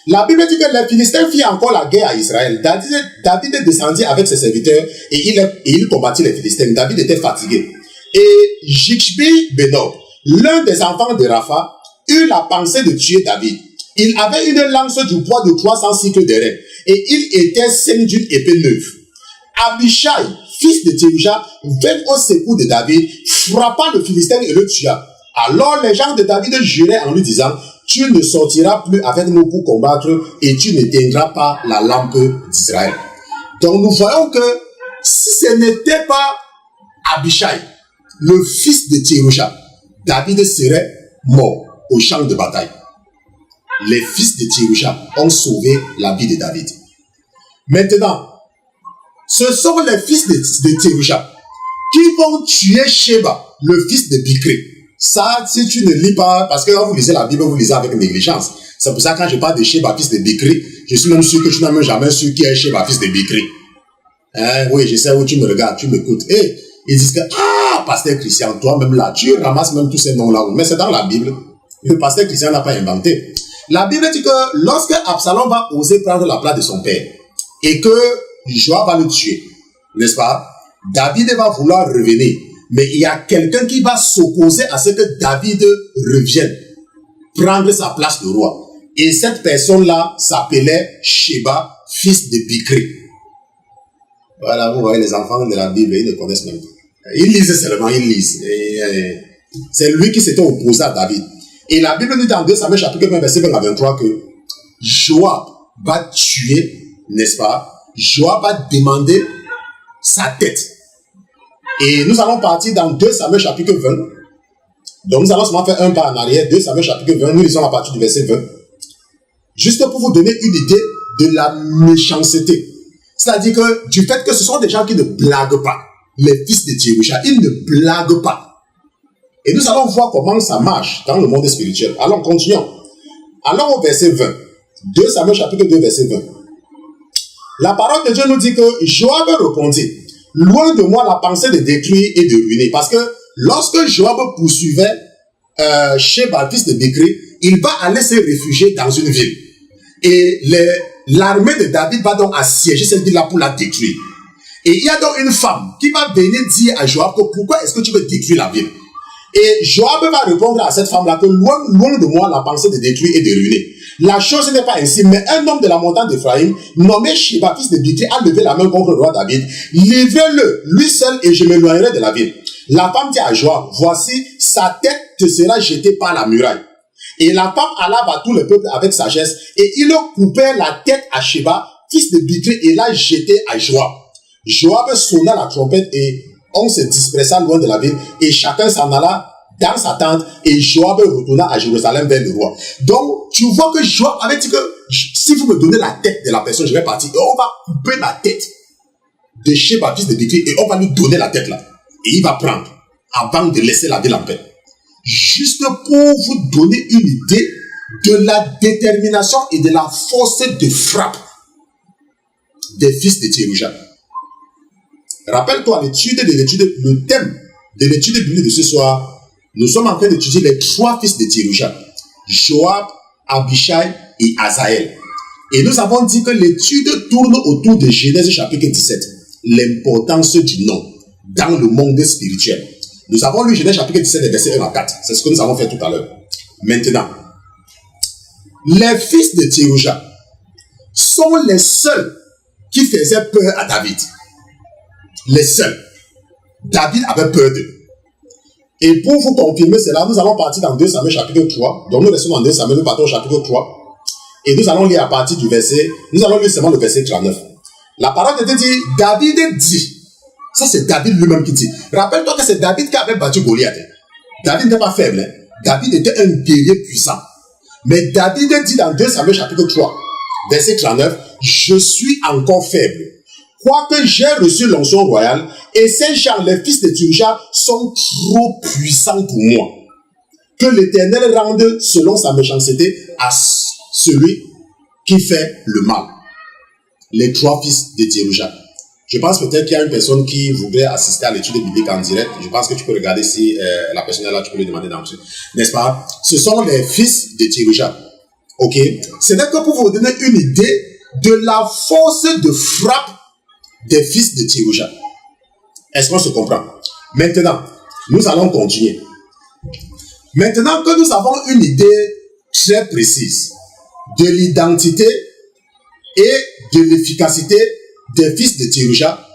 La Bible dit que les Philistins firent encore la guerre à Israël. David descendit avec ses serviteurs et il combattit les Philistins. David était fatigué. Et Jishbi Benob, l'un des enfants de Rapha, eut la pensée de tuer David. Il avait une lance du poids de 300 cycles d'airain et il était ceint d'une épée neuve. Abishai, fils de Tséroucha, vint au secours de David, frappa le Philistin et le tua. Alors les gens de David juraient en lui disant: tu ne sortiras plus avec nous pour combattre et tu n'éteindras pas la lampe d'Israël. Donc nous voyons que si ce n'était pas Abishai, le fils de Tséroucha, David serait mort au champ de bataille. Les fils de Tséroucha ont sauvé la vie de David. Maintenant, ce sont les fils de Tséroucha qui vont tuer Sheba, le fils de Bikri. Ça, si tu ne lis pas, parce que quand vous lisez la Bible, vous lisez avec négligence. C'est pour ça que quand je parle de Sheba, fils de Bikri, je suis même sûr que tu n'as même jamais su qui est Sheba, fils de Bikri. Hein? Oui, je sais où tu me regardes, tu m'écoutes. Et ils disent que, pasteur Christian, toi-même là, tu ramasses même tous ces noms-là. Mais c'est dans la Bible. Le pasteur Christian n'a pas inventé. La Bible dit que lorsque Absalom va oser prendre la place de son père et que Joab va le tuer, n'est-ce pas? David va vouloir revenir. Mais il y a quelqu'un qui va s'opposer à ce que David revienne, prendre sa place de roi. Et cette personne-là s'appelait Sheba, fils de Bikri. Voilà, vous voyez les enfants de la Bible, ils ne connaissent même pas. Ils lisent seulement, ils lisent. C'est lui qui s'était opposé à David. Et la Bible dit dans 2 Samuel chapitre 20, verset 20 à 23 que Joab va tuer, n'est-ce pas? Joab va demander sa tête. Et nous allons partir dans 2 Samuel chapitre 20. Donc nous allons seulement faire un pas en arrière. 2 Samuel chapitre 20, nous lisons à partir du verset 20. Juste pour vous donner une idée de la méchanceté. C'est-à-dire que du fait que ce sont des gens qui ne blaguent pas. Les fils de Tséroucha, ils ne blaguent pas. Et nous allons voir comment ça marche dans le monde spirituel. Allons, continuons. Allons au verset 20. 2 Samuel chapitre 2, verset 20. La parole de Dieu nous dit que Joab répondit: loin de moi la pensée de détruire et de ruiner. Parce que lorsque Joab poursuivait Sheba, fils de Bikri, il va aller se réfugier dans une ville. Et l'armée de David va donc assiéger cette ville-là pour la détruire. Et il y a donc une femme qui va venir dire à Joab que pourquoi est-ce que tu veux détruire la ville? Et Joab va répondre à cette femme-là que loin de moi la pensée de détruire et de ruiner. La chose n'est pas ainsi, mais un homme de la montagne d'Ephraïm, nommé Sheba, fils de Bikri, a levé la main contre le roi David. Livrez-le, lui seul, et je m'éloignerai de la ville. La femme dit à Joab: voici, sa tête te sera jetée par la muraille. Et la femme alla vers tout le peuple avec sagesse, et il coupait la tête à Sheba, fils de Bikri, et l'a jeté à Joab. Joab sonna la trompette, et on se dispersa loin de la ville, et chacun s'en alla dans sa tente et Joab retourna à Jérusalem vers le roi. Donc, tu vois que Joab avait dit que si vous me donnez la tête de la personne, je vais partir et on va couper la tête de Sheba, fils de Bichri, et on va lui donner la tête là. Et il va prendre avant de laisser la ville en paix. Juste pour vous donner une idée de la détermination et de la force de frappe des fils de Thérouja. Rappelle-toi le thème de l'étude biblique de ce soir. Nous sommes en train d'étudier les 3 fils de Thérouja, Joab, Abishai et Azaël. Et nous avons dit que l'étude tourne autour de Genèse chapitre 17, l'importance du nom dans le monde spirituel. Nous avons lu Genèse chapitre 17, versets 1 à 4. C'est ce que nous avons fait tout à l'heure. Maintenant, les fils de Thérouja sont les seuls qui faisaient peur à David. Les seuls. David avait peur d'eux. Et pour vous confirmer cela, nous allons partir dans 2 Samuel chapitre 3. Donc nous restons dans 2 Samuel, nous partons au chapitre 3. Et nous allons lire à partir du verset, nous allons lire seulement le verset 39. La parole de Dieu dit, David dit, ça c'est David lui-même qui dit. Rappelle-toi que c'est David qui avait battu Goliath. David n'était pas faible. David était un guerrier puissant. Mais David dit dans 2 Samuel chapitre 3, verset 39, je suis encore faible. Quoique j'ai reçu l'onction royale, et ces gens, les fils de Thérouja, sont trop puissants pour moi. Que l'Éternel rende selon sa méchanceté à celui qui fait le mal. Les 3 fils de Thérouja. Je pense peut-être qu'il y a une personne qui voudrait assister à l'étude biblique en direct. Je pense que tu peux regarder si la personne est là, tu peux lui demander d'entrer. N'est-ce pas? Ce sont les fils de Thérouja. Ok? C'est donc que pour vous donner une idée de la force de frappe des fils de Thérouja. Est-ce qu'on se comprend? Maintenant, nous allons continuer. Maintenant que nous avons une idée très précise de l'identité et de l'efficacité des fils de Thérouja,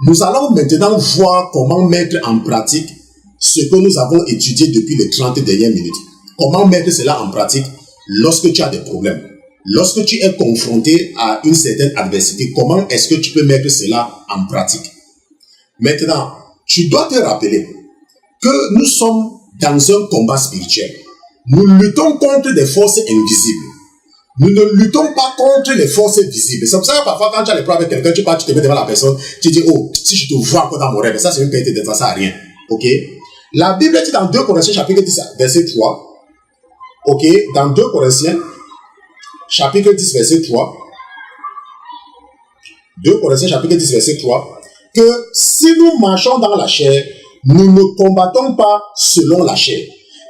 nous allons maintenant voir comment mettre en pratique ce que nous avons étudié depuis les 30 dernières minutes. Comment mettre cela en pratique lorsque tu as des problèmes. Lorsque tu es confronté à une certaine adversité, comment est-ce que tu peux mettre cela en pratique? Maintenant, tu dois te rappeler que nous sommes dans un combat spirituel. Nous luttons contre des forces invisibles. Nous ne luttons pas contre les forces visibles. C'est pour ça que parfois, quand tu as les problèmes avec quelqu'un, tu pars, tu te mets devant la personne, tu dis, oh, si je te vois encore dans mon rêve, ça c'est une qualité d'être, ça sert à rien. Ok? La Bible dit dans 2 Corinthiens, chapitre 10, verset 3. Ok? Dans 2 Corinthiens, chapitre 10, verset 3. 2 Corinthiens, chapitre 10, verset 3. Que si nous marchons dans la chair, nous ne combattons pas selon la chair.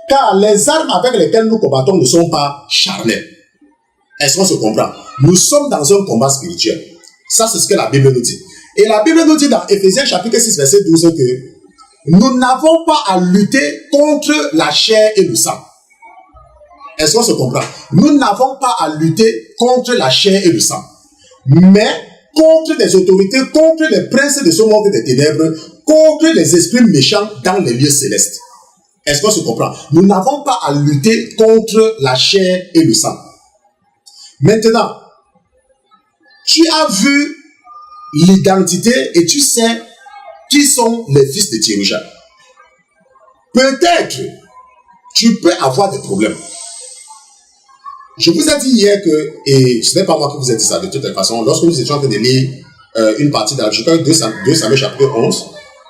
Car les armes avec lesquelles nous combattons ne sont pas charnelles. Est-ce qu'on se comprend? Nous sommes dans un combat spirituel. Ça, c'est ce que la Bible nous dit. Et la Bible nous dit dans Éphésiens chapitre 6, verset 12 que nous n'avons pas à lutter contre la chair et le sang. Est-ce qu'on se comprend? Nous n'avons pas à lutter contre la chair et le sang. Mais contre des autorités, contre les princes de ce monde des ténèbres, contre les esprits méchants dans les lieux célestes. Est-ce qu'on se comprend? Nous n'avons pas à lutter contre la chair et le sang. Maintenant, tu as vu l'identité et tu sais qui sont les fils de Thérouja. Peut-être tu peux avoir des problèmes. Je vous ai dit hier que, et ce n'est pas moi qui vous ai dit ça de toute façon, lorsque nous étions en train de lire une partie dans le 2 Samuel chapitre 11,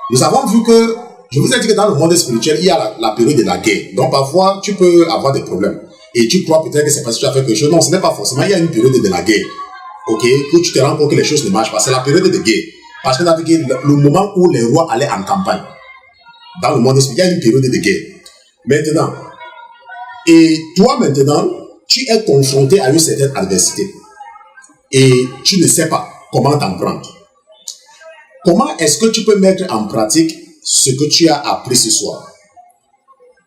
nous avons vu que, je vous ai dit que dans le monde spirituel, il y a la période de la guerre. Donc parfois, tu peux avoir des problèmes. Et tu crois peut-être que c'est parce que tu as fait quelque chose. Non, ce n'est pas forcément. Il y a une période de la guerre. Ok? Que tu te rends compte que les choses ne marchent pas. C'est la période de guerre. Parce que le moment où les rois allaient en campagne, dans le monde spirituel, il y a une période de guerre. Maintenant, et toi maintenant, tu es confronté à une certaine adversité. Et tu ne sais pas comment t'en prendre. Comment est-ce que tu peux mettre en pratique ce que tu as appris ce soir?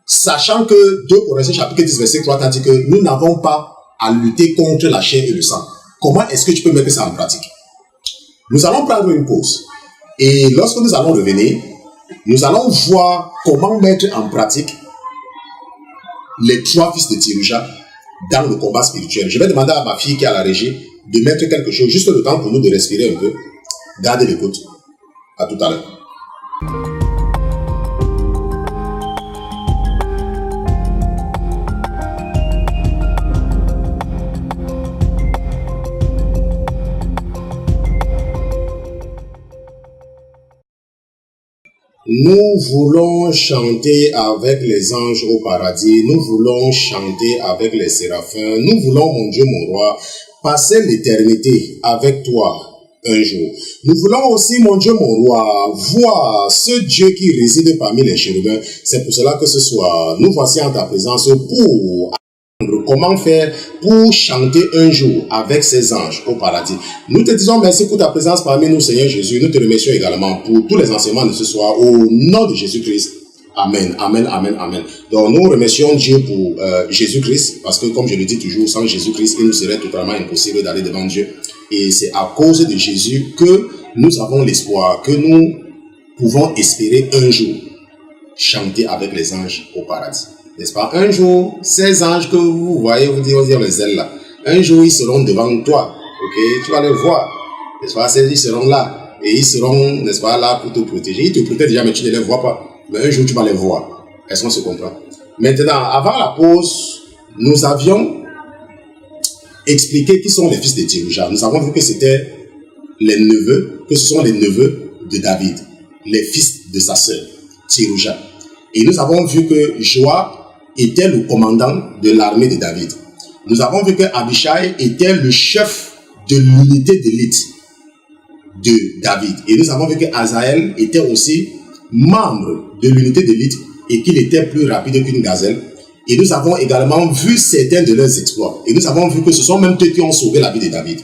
Sachant que 2 Corinthiens chapitre 10 verset 3 t'a dit que nous n'avons pas à lutter contre la chair et le sang. Comment est-ce que tu peux mettre ça en pratique? Nous allons prendre une pause. Et lorsque nous allons revenir, nous allons voir comment mettre en pratique les 3 fils de Thérouja dans le combat spirituel. Je vais demander à ma fille qui est à la régie de mettre quelque chose, juste le temps pour nous de respirer un peu. Gardez l'écoute. À tout à l'heure. Nous voulons chanter avec les anges au paradis. Nous voulons chanter avec les séraphins. Nous voulons, mon Dieu, mon roi, passer l'éternité avec toi un jour. Nous voulons aussi, mon Dieu, mon roi, voir ce Dieu qui réside parmi les chérubins. C'est pour cela que ce soir, nous voici en ta présence pour apprendre comment faire pour chanter un jour avec ces anges au paradis. Nous te disons merci pour ta présence parmi nous, Seigneur Jésus. Nous te remercions également pour tous les enseignements de ce soir au nom de Jésus-Christ. Amen, amen, amen, amen. Donc nous remercions Dieu pour Jésus-Christ, parce que comme je le dis toujours, sans Jésus-Christ, il nous serait totalement impossible d'aller devant Dieu. Et c'est à cause de Jésus que nous avons l'espoir, que nous pouvons espérer un jour chanter avec les anges au paradis. N'est-ce pas? Un jour, ces anges que vous voyez, vous dire les ailes là, un jour ils seront devant toi, ok? Tu vas les voir, n'est-ce pas? Ils seront là, et ils seront, n'est-ce pas, là pour te protéger. Ils te protègent déjà, mais tu ne les vois pas. Mais un jour, tu vas les voir. Est-ce qu'on se comprend? Maintenant, avant la pause, nous avions expliqué qui sont les fils de Thérouja. Nous avons vu que c'était les neveux, que ce sont les neveux de David, les fils de sa sœur, Thérouja. Et nous avons vu que Joab était le commandant de l'armée de David. Nous avons vu que Abishai était le chef de l'unité d'élite de David. Et nous avons vu que Azaël était aussi membre de l'unité d'élite et qu'il était plus rapide qu'une gazelle. Et nous avons également vu certains de leurs exploits. Et nous avons vu que ce sont même eux qui ont sauvé la vie de David.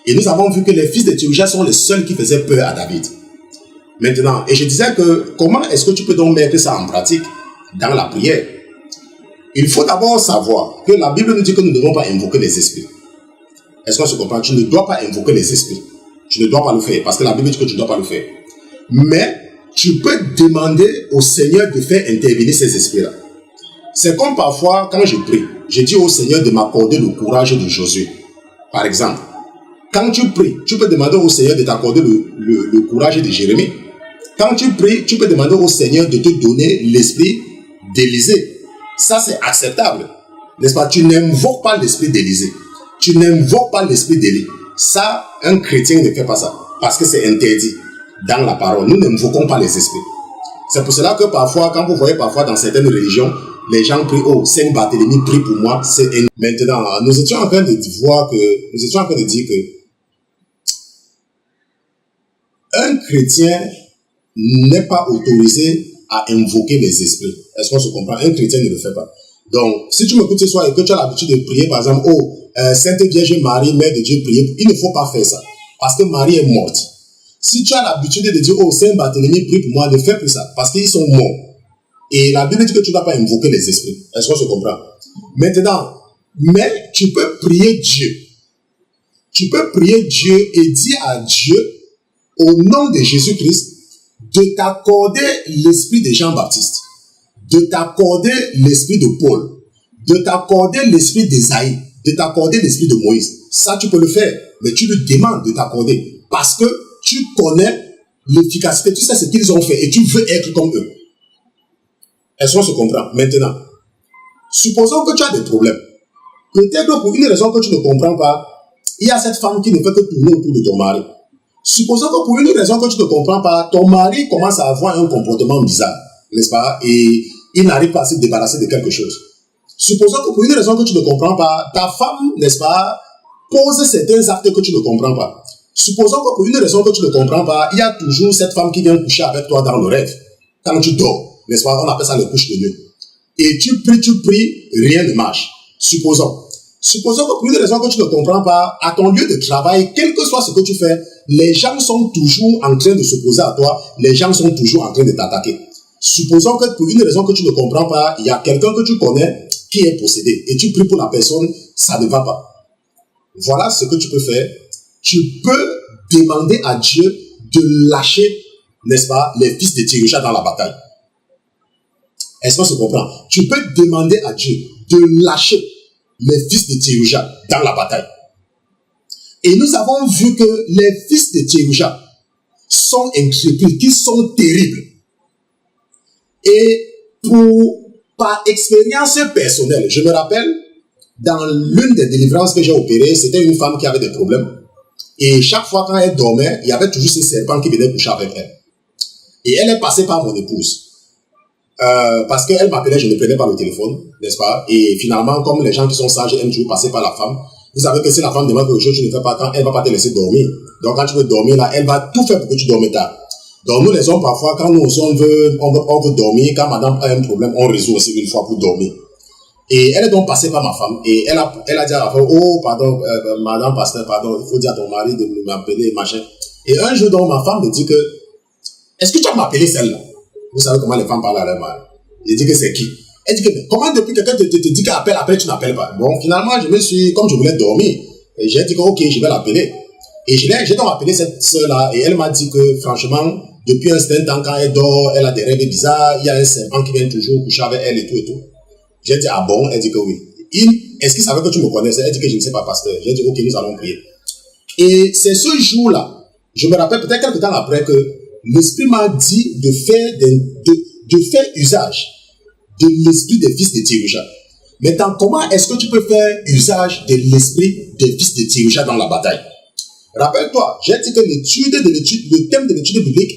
Et nous avons vu que les fils de Thérouja sont les seuls qui faisaient peur à David. Maintenant, et je disais que comment est-ce que tu peux donc mettre ça en pratique dans la prière? Il faut d'abord savoir que la Bible nous dit que nous ne devons pas invoquer les esprits. Est-ce qu'on se comprend? Tu ne dois pas invoquer les esprits. Tu ne dois pas le faire parce que la Bible dit que tu ne dois pas le faire. Mais tu peux demander au Seigneur de faire intervenir ces esprits-là. C'est comme parfois, quand je prie, je dis au Seigneur de m'accorder le courage de Josué. Par exemple, quand tu pries, tu peux demander au Seigneur de t'accorder le courage de Jérémie. Quand tu pries, tu peux demander au Seigneur de te donner l'esprit d'Élisée. Ça, c'est acceptable. N'est-ce pas? Tu n'invoques pas l'esprit d'Élisée. Tu n'invoques pas l'esprit d'Élie. Ça, un chrétien ne fait pas ça. Parce que c'est interdit dans la parole. Nous n'invoquons pas les esprits. C'est pour cela que parfois, quand vous voyez parfois dans certaines religions, les gens prient, oh, Saint Barthélemy, prie pour moi. Maintenant, nous étions en train de dire que un chrétien n'est pas autorisé à invoquer les esprits. Est-ce qu'on se comprend? Un chrétien ne le fait pas. Donc, si tu m'écoutes ce soir et que tu as l'habitude de prier, par exemple, oh, Sainte Vierge Marie, Mère de Dieu, priez, il ne faut pas faire ça. Parce que Marie est morte. Si tu as l'habitude de dire, oh, Saint Barthélemy, prie pour moi, ne fais plus ça. Parce qu'ils sont morts. Et la Bible dit que tu ne dois pas invoquer les esprits. Est-ce qu'on se comprend? Maintenant, mais tu peux prier Dieu. Tu peux prier Dieu et dire à Dieu, au nom de Jésus-Christ, de t'accorder l'esprit de Jean-Baptiste, de t'accorder l'esprit de Paul, de t'accorder l'esprit d'Ésaïe, de t'accorder l'esprit de Moïse. Ça, tu peux le faire, mais tu lui demandes de t'accorder parce que tu connais l'efficacité, tu sais ce qu'ils ont fait et tu veux être comme eux. Est-ce qu'on se comprend? Maintenant, supposons que tu as des problèmes. Peut-être pour une raison que tu ne comprends pas, il y a cette femme qui ne fait que tourner autour de ton mari. Supposons que pour une raison que tu ne comprends pas, ton mari commence à avoir un comportement bizarre, n'est-ce pas? Et il n'arrive pas à se débarrasser de quelque chose. Supposons que pour une raison que tu ne comprends pas, ta femme, n'est-ce pas, pose certains actes que tu ne comprends pas. Supposons que pour une raison que tu ne comprends pas, il y a toujours cette femme qui vient coucher avec toi dans le rêve. Quand tu dors, n'est-ce pas? On appelle ça le couche de nuit. Et tu pries, rien ne marche. Supposons que pour une raison que tu ne comprends pas, à ton lieu de travail, quel que soit ce que tu fais, les gens sont toujours en train de s'opposer à toi, les gens sont toujours en train de t'attaquer. Supposons que pour une raison que tu ne comprends pas, il y a quelqu'un que tu connais qui est possédé et tu pries pour la personne, ça ne va pas. Voilà ce que tu peux faire. Tu peux demander à Dieu de lâcher, n'est-ce pas, les fils de Thérouja dans la bataille. Est-ce qu'on se comprend? Tu peux demander à Dieu de lâcher les fils de Thérouja dans la bataille. Et nous avons vu que les fils de Thérouja sont intrépides, qui sont terribles. Et par expérience personnelle, je me rappelle, dans l'une des délivrances que j'ai opérées, c'était une femme qui avait des problèmes. Et chaque fois quand elle dormait, il y avait toujours ce serpent qui venait coucher avec elle. Et elle est passée par mon épouse. Parce qu'elle m'appelait, je ne prenais pas le téléphone, n'est-ce pas? Et finalement, comme les gens qui sont sages aiment toujours passer par la femme, vous savez que si la femme demande quelque chose, tu ne fais pas quand elle va pas te laisser dormir. Donc quand tu veux dormir là, elle va tout faire pour que tu dormes tard. Donc nous les hommes, parfois, quand nous aussi on veut dormir, quand madame a un problème, on résout aussi une fois pour dormir. Et elle est donc passée par ma femme. Et elle a dit à la femme, oh pardon, madame pasteur, pardon, il faut dire à ton mari de m'appeler, machin. Et un jour donc ma femme me dit que, est-ce que tu as m'appelé celle-là? Vous savez comment les femmes parlent à leur mari. Je dis que c'est qui? Elle dit que, comment depuis quelqu'un te dit qu'appelle, après tu n'appelles pas? Bon, finalement, comme je voulais dormir, j'ai dit que ok, je vais l'appeler. Et j'ai donc appelé cette soeur-là, et elle m'a dit que, franchement, depuis un certain temps, quand elle dort, elle a des rêves bizarres, il y a un serpent qui vient toujours coucher avec elle et tout et tout. J'ai dit, ah bon? Elle dit que oui. Est-ce qu'il savait que tu me connaissais? Elle dit que je ne sais pas, pasteur. J'ai dit, ok, nous allons prier. Et c'est ce jour-là, je me rappelle peut-être quelques temps après que l'Esprit m'a dit de faire usage de l'esprit des fils de Théruja. Maintenant, comment est-ce que tu peux faire usage de l'esprit des fils de Théruja dans la bataille? Rappelle-toi, j'ai dit que le thème de l'étude biblique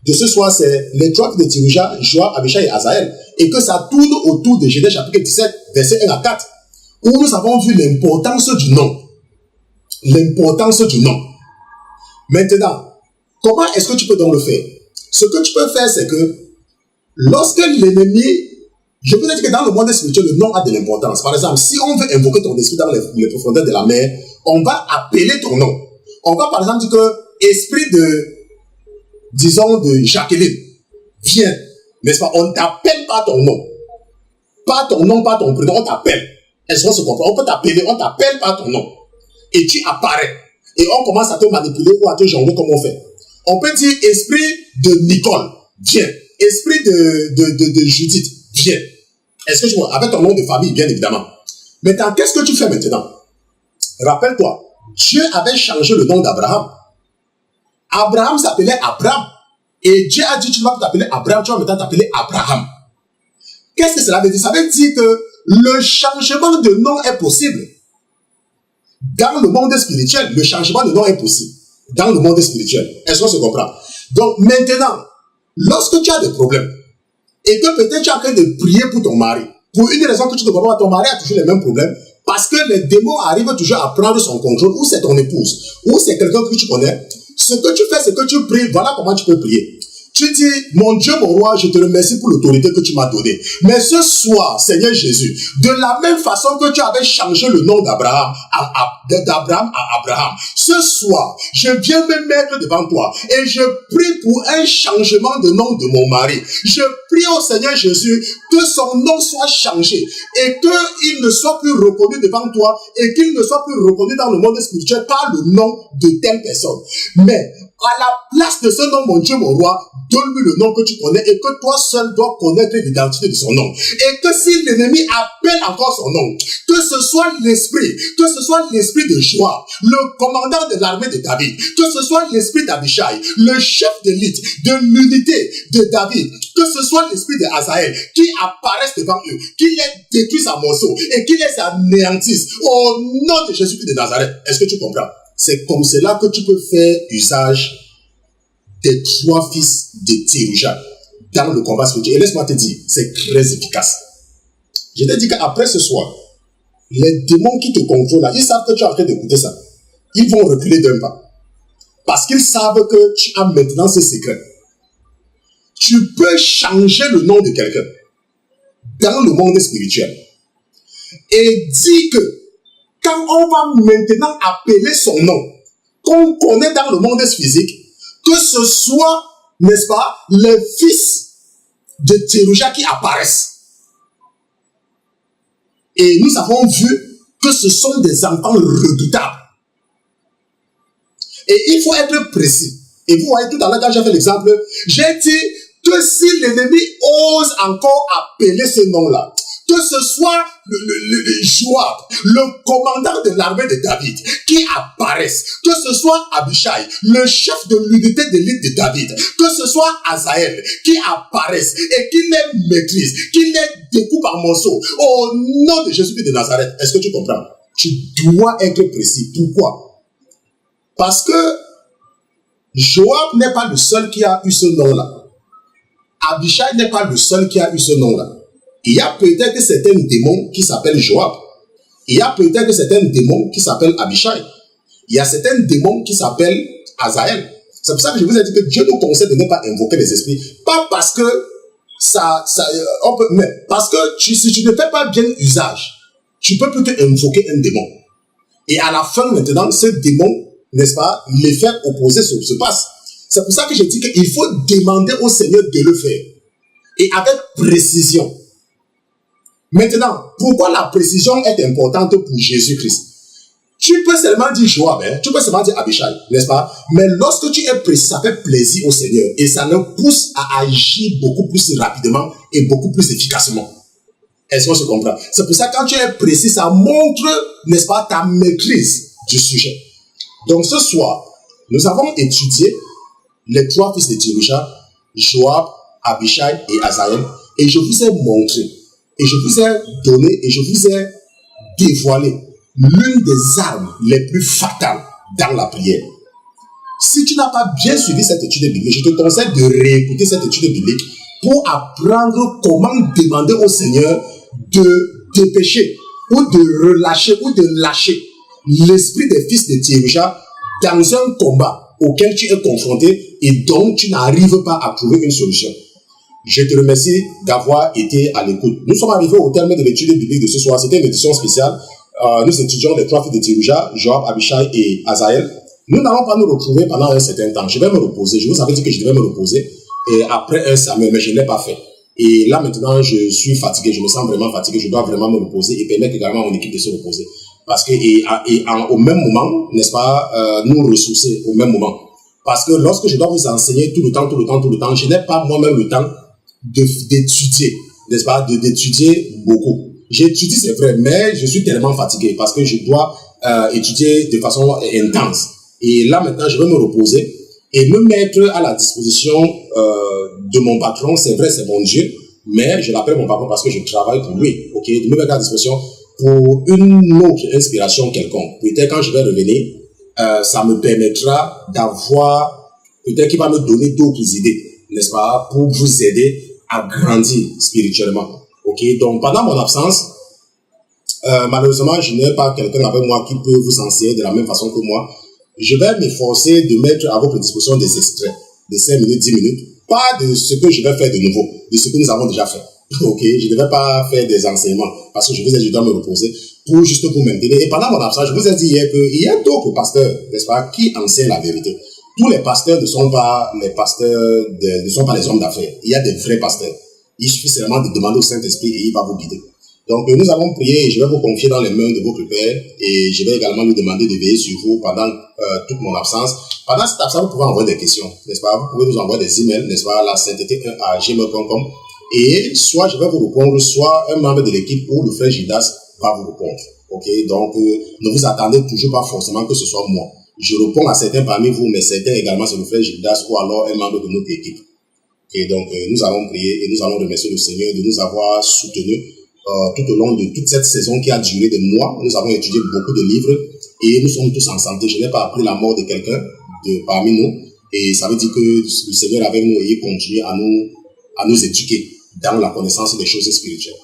de ce soir, c'est les trois fils de Théruja, Joab, Abishai et Asaël, et que ça tourne autour de Genèse chapitre 17, versets 1 à 4, où nous avons vu l'importance du nom. L'importance du nom. Maintenant, comment est-ce que tu peux donc le faire? Ce que tu peux faire, c'est que lorsque l'ennemi, je peux dire que dans le monde spirituel, le nom a de l'importance. Par exemple, si on veut invoquer ton esprit dans les profondeurs de la mer, on va appeler ton nom. On va par exemple dire que esprit de Jacqueline, viens. N'est-ce pas? On ne t'appelle pas ton nom. Pas ton nom, pas ton prénom, on t'appelle. Est-ce qu'on se comprend? On peut t'appeler, on t'appelle pas ton nom. Et tu apparais. Et on commence à te manipuler ou à te jongler comme on fait. On peut dire esprit de Nicole, viens. Esprit de Judith, viens. Est-ce que tu vois? Avec ton nom de famille, bien évidemment. Maintenant, qu'est-ce que tu fais maintenant? Rappelle-toi, Dieu avait changé le nom d'Abraham. Abraham s'appelait Abraham. Et Dieu a dit, tu ne vas pas t'appeler Abraham, tu vas maintenant t'appeler Abraham. Qu'est-ce que cela veut dire? Ça veut dire que le changement de nom est possible. Dans le monde spirituel, le changement de nom est possible. Dans le monde spirituel. Est-ce qu'on se comprend? Donc maintenant, lorsque tu as des problèmes, et que peut-être tu es en train de prier pour ton mari, pour une raison que tu ne comprends pas, ton mari a toujours les mêmes problèmes, parce que les démons arrivent toujours à prendre son contrôle, ou c'est ton épouse, ou c'est quelqu'un que tu connais. Ce que tu fais, c'est que tu pries, voilà comment tu peux prier. Tu dis, mon Dieu, mon roi, je te remercie pour l'autorité que tu m'as donnée. Mais ce soir, Seigneur Jésus, de la même façon que tu avais changé le nom d'Abraham à Abraham, ce soir, je viens me mettre devant toi et je prie pour un changement de nom de mon mari. Je prie au Seigneur Jésus que son nom soit changé et qu'il ne soit plus reconnu devant toi et qu'il ne soit plus reconnu dans le monde spirituel par le nom de telle personne. Mais à la place de ce nom, mon Dieu, mon roi, donne-lui le nom que tu connais et que toi seul dois connaître l'identité de son nom. Et que si l'ennemi appelle encore son nom, que ce soit l'esprit de Joab, le commandant de l'armée de David, que ce soit l'esprit d'Abishai, le chef d'élite de l'unité de David, que ce soit l'esprit d'Asaël qui apparaisse devant eux, qui les détruise en morceaux et qui les anéantisse au nom de Jésus-Christ de Nazareth. Est-ce que tu comprends? C'est comme cela que tu peux faire usage des trois fils de Théruja dans le combat spirituel. Et laisse-moi te dire, c'est très efficace. Je t'ai dit qu'après ce soir, les démons qui te contrôlent là, ils savent que tu es en train d'écouter ça. Ils vont reculer d'un pas. Parce qu'ils savent que tu as maintenant ce secret. Tu peux changer le nom de quelqu'un dans le monde spirituel. Et dis que quand on va maintenant appeler son nom, qu'on connaît dans le monde physique, que ce soit, n'est-ce pas, les fils de Théruja qui apparaissent. Et nous avons vu que ce sont des enfants redoutables. Et il faut être précis. Et vous voyez tout à l'heure quand j'ai fait l'exemple, j'ai dit que si l'ennemi ose encore appeler ce nom-là, que ce soit le Joab, le commandant de l'armée de David, qui apparaisse, que ce soit Abishai, le chef de l'unité d'élite de David, que ce soit Asaël, qui apparaisse et qui les maîtrise, qui les découpe en morceaux, au nom de Jésus-Christ de Nazareth. Est-ce que tu comprends? Tu dois être précis. Pourquoi? Parce que Joab n'est pas le seul qui a eu ce nom-là. Abishai n'est pas le seul qui a eu ce nom-là. Il y a peut-être certains démons qui s'appellent Joab. Il y a peut-être certains démons qui s'appellent Abishai. Il y a certains démons qui s'appellent Azaël. C'est pour ça que je vous ai dit que Dieu nous conseille de ne pas invoquer les esprits. Pas parce que on peut, mais parce que si tu ne fais pas bien usage, tu peux plutôt invoquer un démon. Et à la fin maintenant, ce démon, n'est-ce pas, l'effet opposé se passe. C'est pour ça que je dis qu'il faut demander au Seigneur de le faire. Et avec précision. Maintenant, pourquoi la précision est importante pour Jésus-Christ? Tu peux seulement dire Joab, tu peux seulement dire Abishai, n'est-ce pas? Mais lorsque tu es précis, ça fait plaisir au Seigneur. Et ça le pousse à agir beaucoup plus rapidement et beaucoup plus efficacement. Est-ce qu'on se comprend? C'est pour ça que quand tu es précis, ça montre, n'est-ce pas, ta maîtrise du sujet. Donc ce soir, nous avons étudié les trois fils de Jerusha, Joab, Abishai et Azaël. Et je vous ai montré, et je vous ai donné, et je vous ai dévoilé l'une des armes les plus fatales dans la prière. Si tu n'as pas bien suivi cette étude biblique, je te conseille de réécouter cette étude biblique pour apprendre comment demander au Seigneur de dépêcher ou de relâcher ou de lâcher l'esprit des fils de Jerusha dans un combat auquel tu es confronté et dont tu n'arrives pas à trouver une solution. Je te remercie d'avoir été à l'écoute. Nous sommes arrivés au terme de l'étude biblique de ce soir. C'était une édition spéciale. Nous étudions les trois fils de Jerusha, Joab, Abishai et Azaël. Nous n'allons pas nous retrouver pendant un certain temps. Je vais me reposer. Je vous avais dit que je devais me reposer. Et après un Samuel, mais je ne l'ai pas fait. Et là maintenant, je suis fatigué. Je me sens vraiment fatigué. Je dois vraiment me reposer et permettre également à mon équipe de se reposer. Parce que au même moment, n'est-ce pas, nous ressourcer au même moment. Parce que lorsque je dois vous enseigner tout le temps, je n'ai pas moi-même le temps d'étudier, n'est-ce pas, d'étudier beaucoup. J'étudie, c'est vrai, mais je suis tellement fatigué parce que je dois étudier de façon intense. Et là maintenant, je vais me reposer et me mettre à la disposition de mon patron. C'est vrai, c'est mon Dieu, mais je l'appelle mon patron parce que je travaille pour lui. Ok, de me mettre à la disposition pour une autre inspiration quelconque. Peut-être quand je vais revenir, ça me permettra d'avoir, peut-être qu'il va me donner d'autres idées, n'est-ce pas, pour vous aider à grandir spirituellement. Ok, donc pendant mon absence, malheureusement, je n'ai pas quelqu'un avec moi qui peut vous enseigner de la même façon que moi. Je vais m'efforcer de mettre à votre disposition des extraits de 5 minutes, 10 minutes, pas de ce que je vais faire de nouveau, de ce que nous avons déjà fait. Ok, je ne vais pas faire des enseignements parce que je vous ai dit, je dois me reposer pour juste vous maintenir. Et pendant mon absence, je vous ai dit hier qu'il y a d'autres pasteurs, n'est-ce pas, qui enseignent la vérité. Tous les pasteurs ne sont pas les pasteurs, ne sont pas les hommes d'affaires. Il y a des vrais pasteurs. Il suffit seulement de demander au Saint-Esprit et il va vous guider. Donc, nous allons prier et je vais vous confier dans les mains de votre Père et je vais également lui demander de veiller sur vous pendant toute mon absence. Pendant cette absence, vous pouvez envoyer des questions, n'est-ce pas? Vous pouvez nous envoyer des emails, n'est-ce pas? La sainteté1@gmail.com et soit je vais vous répondre, soit un membre de l'équipe ou le frère Gildas va vous répondre. Ok? Donc, ne vous attendez toujours pas forcément que ce soit moi. Je réponds à certains parmi vous, mais certains également c'est le frère Gildas ou alors un membre de notre équipe. Et donc, nous allons prier et nous allons remercier le Seigneur de nous avoir soutenus tout au long de toute cette saison qui a duré des mois. Nous avons étudié beaucoup de livres et nous sommes tous en santé. Je n'ai pas appris la mort de quelqu'un parmi nous et ça veut dire que le Seigneur est avec nous et il continue à nous éduquer dans la connaissance des choses spirituelles.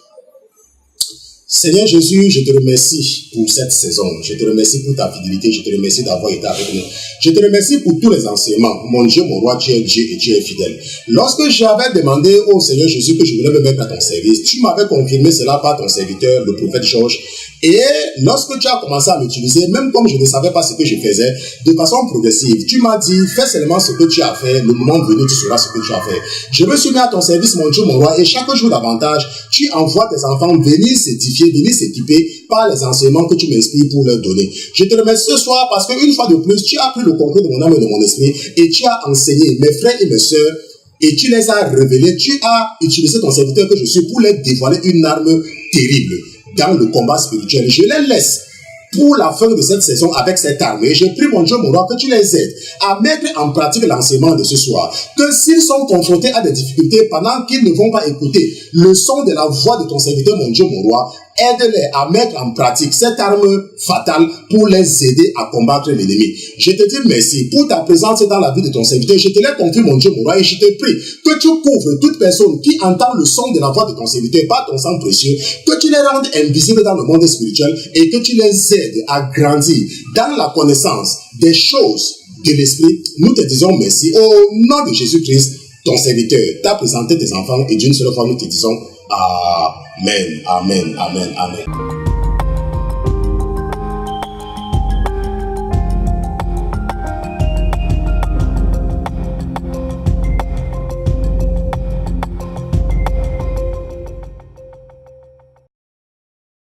Seigneur Jésus, je te remercie pour cette saison. Je te remercie pour ta fidélité. Je te remercie d'avoir été avec nous. Je te remercie pour tous les enseignements. Mon Dieu, mon roi, tu es Dieu et tu es fidèle. Lorsque j'avais demandé au Seigneur Jésus que je voulais me mettre à ton service, tu m'avais confirmé cela par ton serviteur, le prophète Georges. Et lorsque tu as commencé à m'utiliser, même comme je ne savais pas ce que je faisais, de façon progressive, tu m'as dit, fais seulement ce que tu as fait, le moment venu, tu sauras ce que tu as fait. Je me suis mis à ton service, mon Dieu, mon roi, et chaque jour davantage, tu envoies tes enfants venir s'édifier, venir s'équiper par les enseignements que tu m'inspires pour leur donner. Je te remercie ce soir parce qu'une fois de plus, tu as pris le contrôle de mon âme et de mon esprit et tu as enseigné mes frères et mes sœurs et tu les as révélés. Tu as utilisé ton serviteur que je suis pour leur dévoiler une arme terrible dans le combat spirituel. Je les laisse pour la fin de cette saison avec cette arme. Et je prie, mon Dieu, mon roi, que tu les aides à mettre en pratique l'enseignement de ce soir. Que s'ils sont confrontés à des difficultés pendant qu'ils ne vont pas écouter le son de la voix de ton serviteur, mon Dieu, mon roi, Aide-les à mettre en pratique cette arme fatale pour les aider à combattre l'ennemi. Je te dis merci pour ta présence dans la vie de ton serviteur. Je te l'ai confié, mon Dieu, mon roi, et je te prie que tu couvres toute personne qui entend le son de la voix de ton serviteur par ton sang précieux, que tu les rendes invisibles dans le monde spirituel et que tu les aides à grandir dans la connaissance des choses de l'esprit. Nous te disons merci au nom de Jésus-Christ, ton serviteur. Tu as présenté tes enfants et d'une seule fois nous te disons Amen, Amen, Amen, Amen.